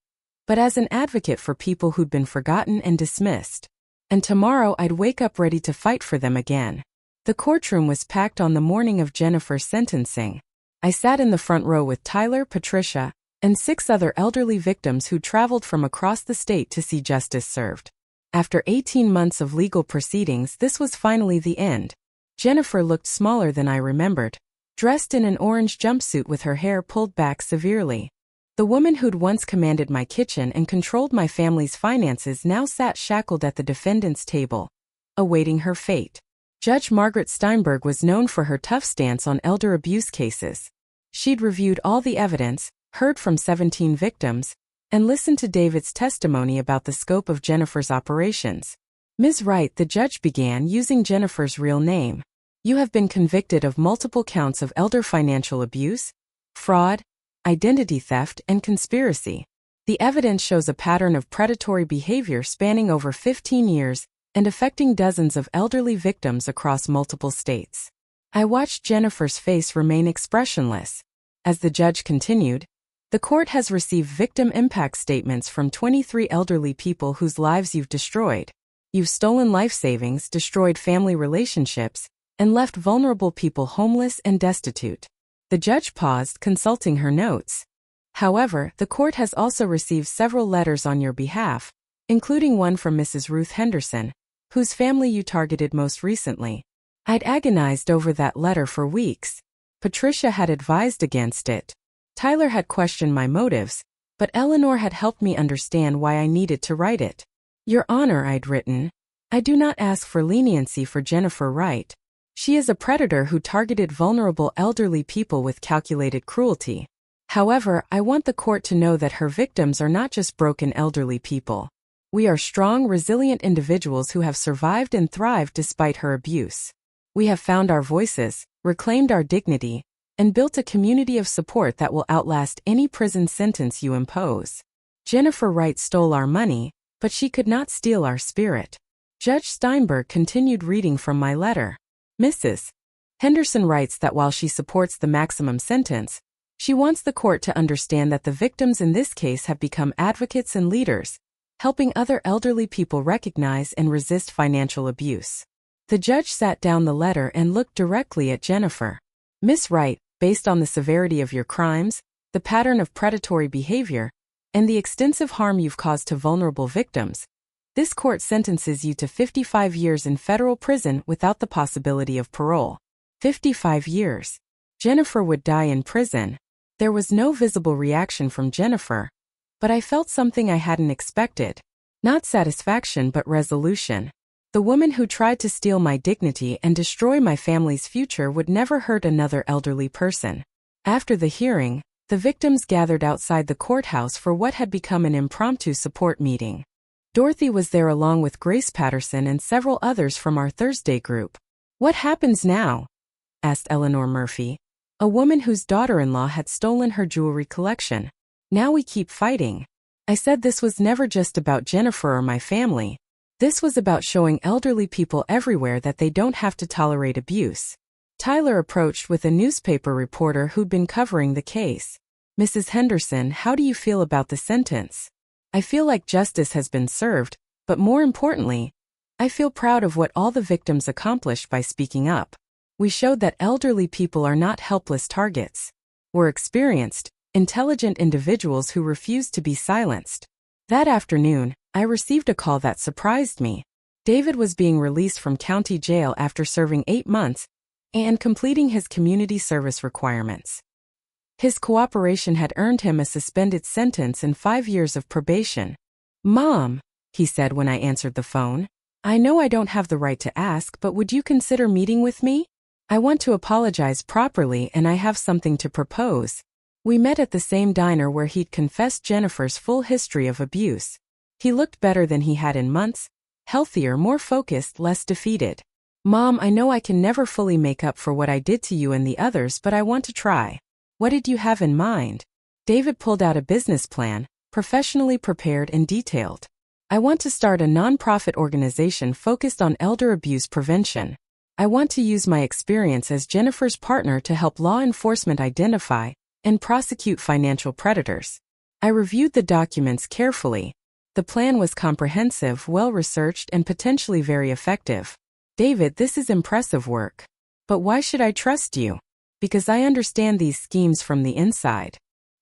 but as an advocate for people who'd been forgotten and dismissed. And tomorrow I'd wake up ready to fight for them again. The courtroom was packed on the morning of Jennifer's sentencing. I sat in the front row with Tyler, Patricia, and 6 other elderly victims who traveled from across the state to see justice served. After 18 months of legal proceedings, this was finally the end. Jennifer looked smaller than I remembered, dressed in an orange jumpsuit with her hair pulled back severely. The woman who'd once commanded my kitchen and controlled my family's finances now sat shackled at the defendant's table, awaiting her fate. Judge Margaret Steinberg was known for her tough stance on elder abuse cases. She'd reviewed all the evidence, heard from 17 victims, and listened to David's testimony about the scope of Jennifer's operations. Ms. Wright, the judge began, using Jennifer's real name. You have been convicted of multiple counts of elder financial abuse, fraud, identity theft, and conspiracy. The evidence shows a pattern of predatory behavior spanning over 15 years and affecting dozens of elderly victims across multiple states. I watched Jennifer's face remain expressionless. As the judge continued, the court has received victim impact statements from 23 elderly people whose lives you've destroyed. You've stolen life savings, destroyed family relationships, and left vulnerable people homeless and destitute. The judge paused, consulting her notes. However, the court has also received several letters on your behalf, including one from Mrs. Ruth Henderson, whose family you targeted most recently. I'd agonized over that letter for weeks. Patricia had advised against it. Tyler had questioned my motives, but Eleanor had helped me understand why I needed to write it. Your Honor, I'd written, I do not ask for leniency for Jennifer Wright. She is a predator who targeted vulnerable elderly people with calculated cruelty. However, I want the court to know that her victims are not just broken elderly people. We are strong, resilient individuals who have survived and thrived despite her abuse. We have found our voices, reclaimed our dignity, and built a community of support that will outlast any prison sentence you impose. Jennifer Wright stole our money, but she could not steal our spirit. Judge Steinberg continued reading from my letter. Mrs. Henderson writes that while she supports the maximum sentence, she wants the court to understand that the victims in this case have become advocates and leaders, helping other elderly people recognize and resist financial abuse. The judge sat down the letter and looked directly at Jennifer. Miss Wright, based on the severity of your crimes, the pattern of predatory behavior, and the extensive harm you've caused to vulnerable victims, this court sentences you to 55 years in federal prison without the possibility of parole. 55 years. Jennifer would die in prison. There was no visible reaction from Jennifer, but I felt something I hadn't expected. Not satisfaction but resolution. The woman who tried to steal my dignity and destroy my family's future would never hurt another elderly person. After the hearing, the victims gathered outside the courthouse for what had become an impromptu support meeting. Dorothy was there along with Grace Patterson and several others from our Thursday group. What happens now? Asked Eleanor Murphy, a woman whose daughter-in-law had stolen her jewelry collection. Now we keep fighting. I said this was never just about Jennifer or my family. This was about showing elderly people everywhere that they don't have to tolerate abuse. Tyler approached with a newspaper reporter who'd been covering the case. Mrs. Henderson, how do you feel about the sentence? I feel like justice has been served, but more importantly, I feel proud of what all the victims accomplished by speaking up. We showed that elderly people are not helpless targets. We're experienced, intelligent individuals who refuse to be silenced. That afternoon, I received a call that surprised me. David was being released from county jail after serving 8 months and completing his community service requirements. His cooperation had earned him a suspended sentence and 5 years of probation. Mom, he said when I answered the phone, I know I don't have the right to ask, but would you consider meeting with me? I want to apologize properly and I have something to propose. We met at the same diner where he'd confessed Jennifer's full history of abuse. He looked better than he had in months, healthier, more focused, less defeated. Mom, I know I can never fully make up for what I did to you and the others, but I want to try. What did you have in mind? David pulled out a business plan, professionally prepared and detailed. I want to start a nonprofit organization focused on elder abuse prevention. I want to use my experience as Jennifer's partner to help law enforcement identify and prosecute financial predators. I reviewed the documents carefully. The plan was comprehensive, well-researched, and potentially very effective. David, this is impressive work. But why should I trust you? Because I understand these schemes from the inside.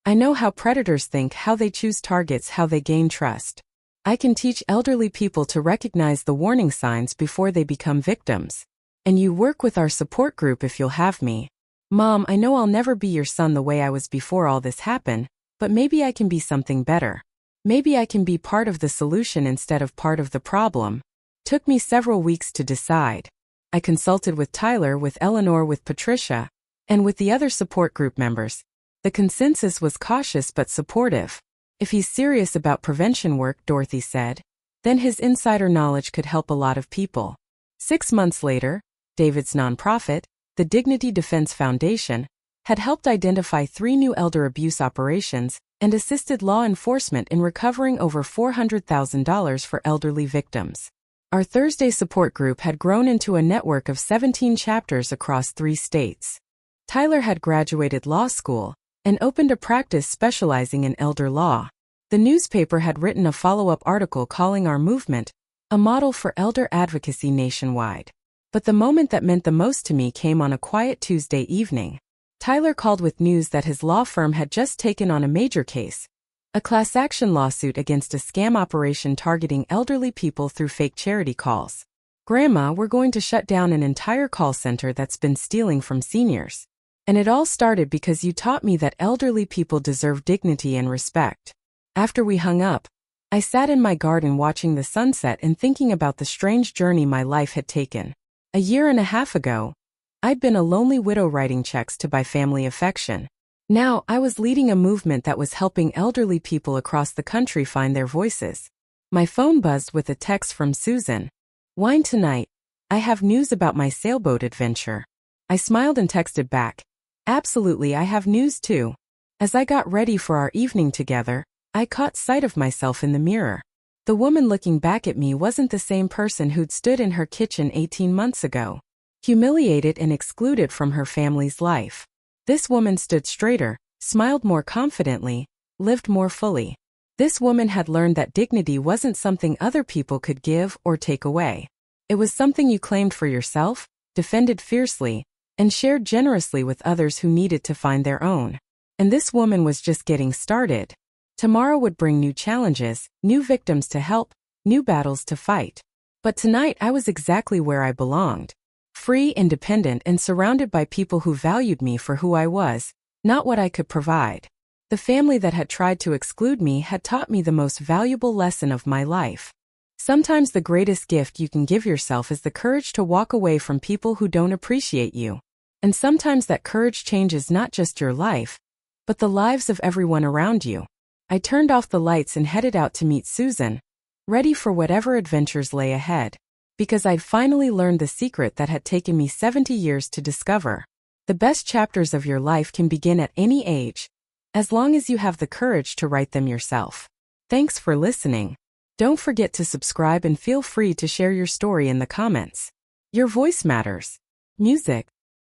I know how predators think, how they choose targets, how they gain trust. I can teach elderly people to recognize the warning signs before they become victims. And you work with our support group if you'll have me. Mom, I know I'll never be your son the way I was before all this happened, but maybe I can be something better. Maybe I can be part of the solution instead of part of the problem. Took me several weeks to decide. I consulted with Tyler, with Eleanor, with Patricia, and with the other support group members. The consensus was cautious but supportive. If he's serious about prevention work, Dorothy said, then his insider knowledge could help a lot of people. 6 months later, David's nonprofit, the Dignity Defense Foundation, had helped identify 3 new elder abuse operations and assisted law enforcement in recovering over $400,000 for elderly victims. Our Thursday support group had grown into a network of 17 chapters across 3 states. Tyler had graduated law school and opened a practice specializing in elder law. The newspaper had written a follow-up article calling our movement a model for elder advocacy nationwide. But the moment that meant the most to me came on a quiet Tuesday evening. Tyler called with news that his law firm had just taken on a major case, a class action lawsuit against a scam operation targeting elderly people through fake charity calls. Grandma, we're going to shut down an entire call center that's been stealing from seniors. And it all started because you taught me that elderly people deserve dignity and respect. After we hung up, I sat in my garden watching the sunset and thinking about the strange journey my life had taken. A year and a half ago, I'd been a lonely widow writing checks to buy family affection. Now, I was leading a movement that was helping elderly people across the country find their voices. My phone buzzed with a text from Susan. Wine tonight. I have news about my sailboat adventure. I smiled and texted back. Absolutely, I have news too. As I got ready for our evening together, I caught sight of myself in the mirror. The woman looking back at me wasn't the same person who'd stood in her kitchen 18 months ago, humiliated and excluded from her family's life. This woman stood straighter, smiled more confidently, lived more fully. This woman had learned that dignity wasn't something other people could give or take away. It was something you claimed for yourself, defended fiercely, and shared generously with others who needed to find their own. And this woman was just getting started. Tomorrow would bring new challenges, new victims to help, new battles to fight. But tonight I was exactly where I belonged. Free, independent, and surrounded by people who valued me for who I was, not what I could provide. The family that had tried to exclude me had taught me the most valuable lesson of my life. Sometimes the greatest gift you can give yourself is the courage to walk away from people who don't appreciate you. And sometimes that courage changes not just your life, but the lives of everyone around you. I turned off the lights and headed out to meet Susan, ready for whatever adventures lay ahead. Because I'd finally learned the secret that had taken me 70 years to discover. The best chapters of your life can begin at any age, as long as you have the courage to write them yourself. Thanks for listening. Don't forget to subscribe and feel free to share your story in the comments. Your voice matters. Music.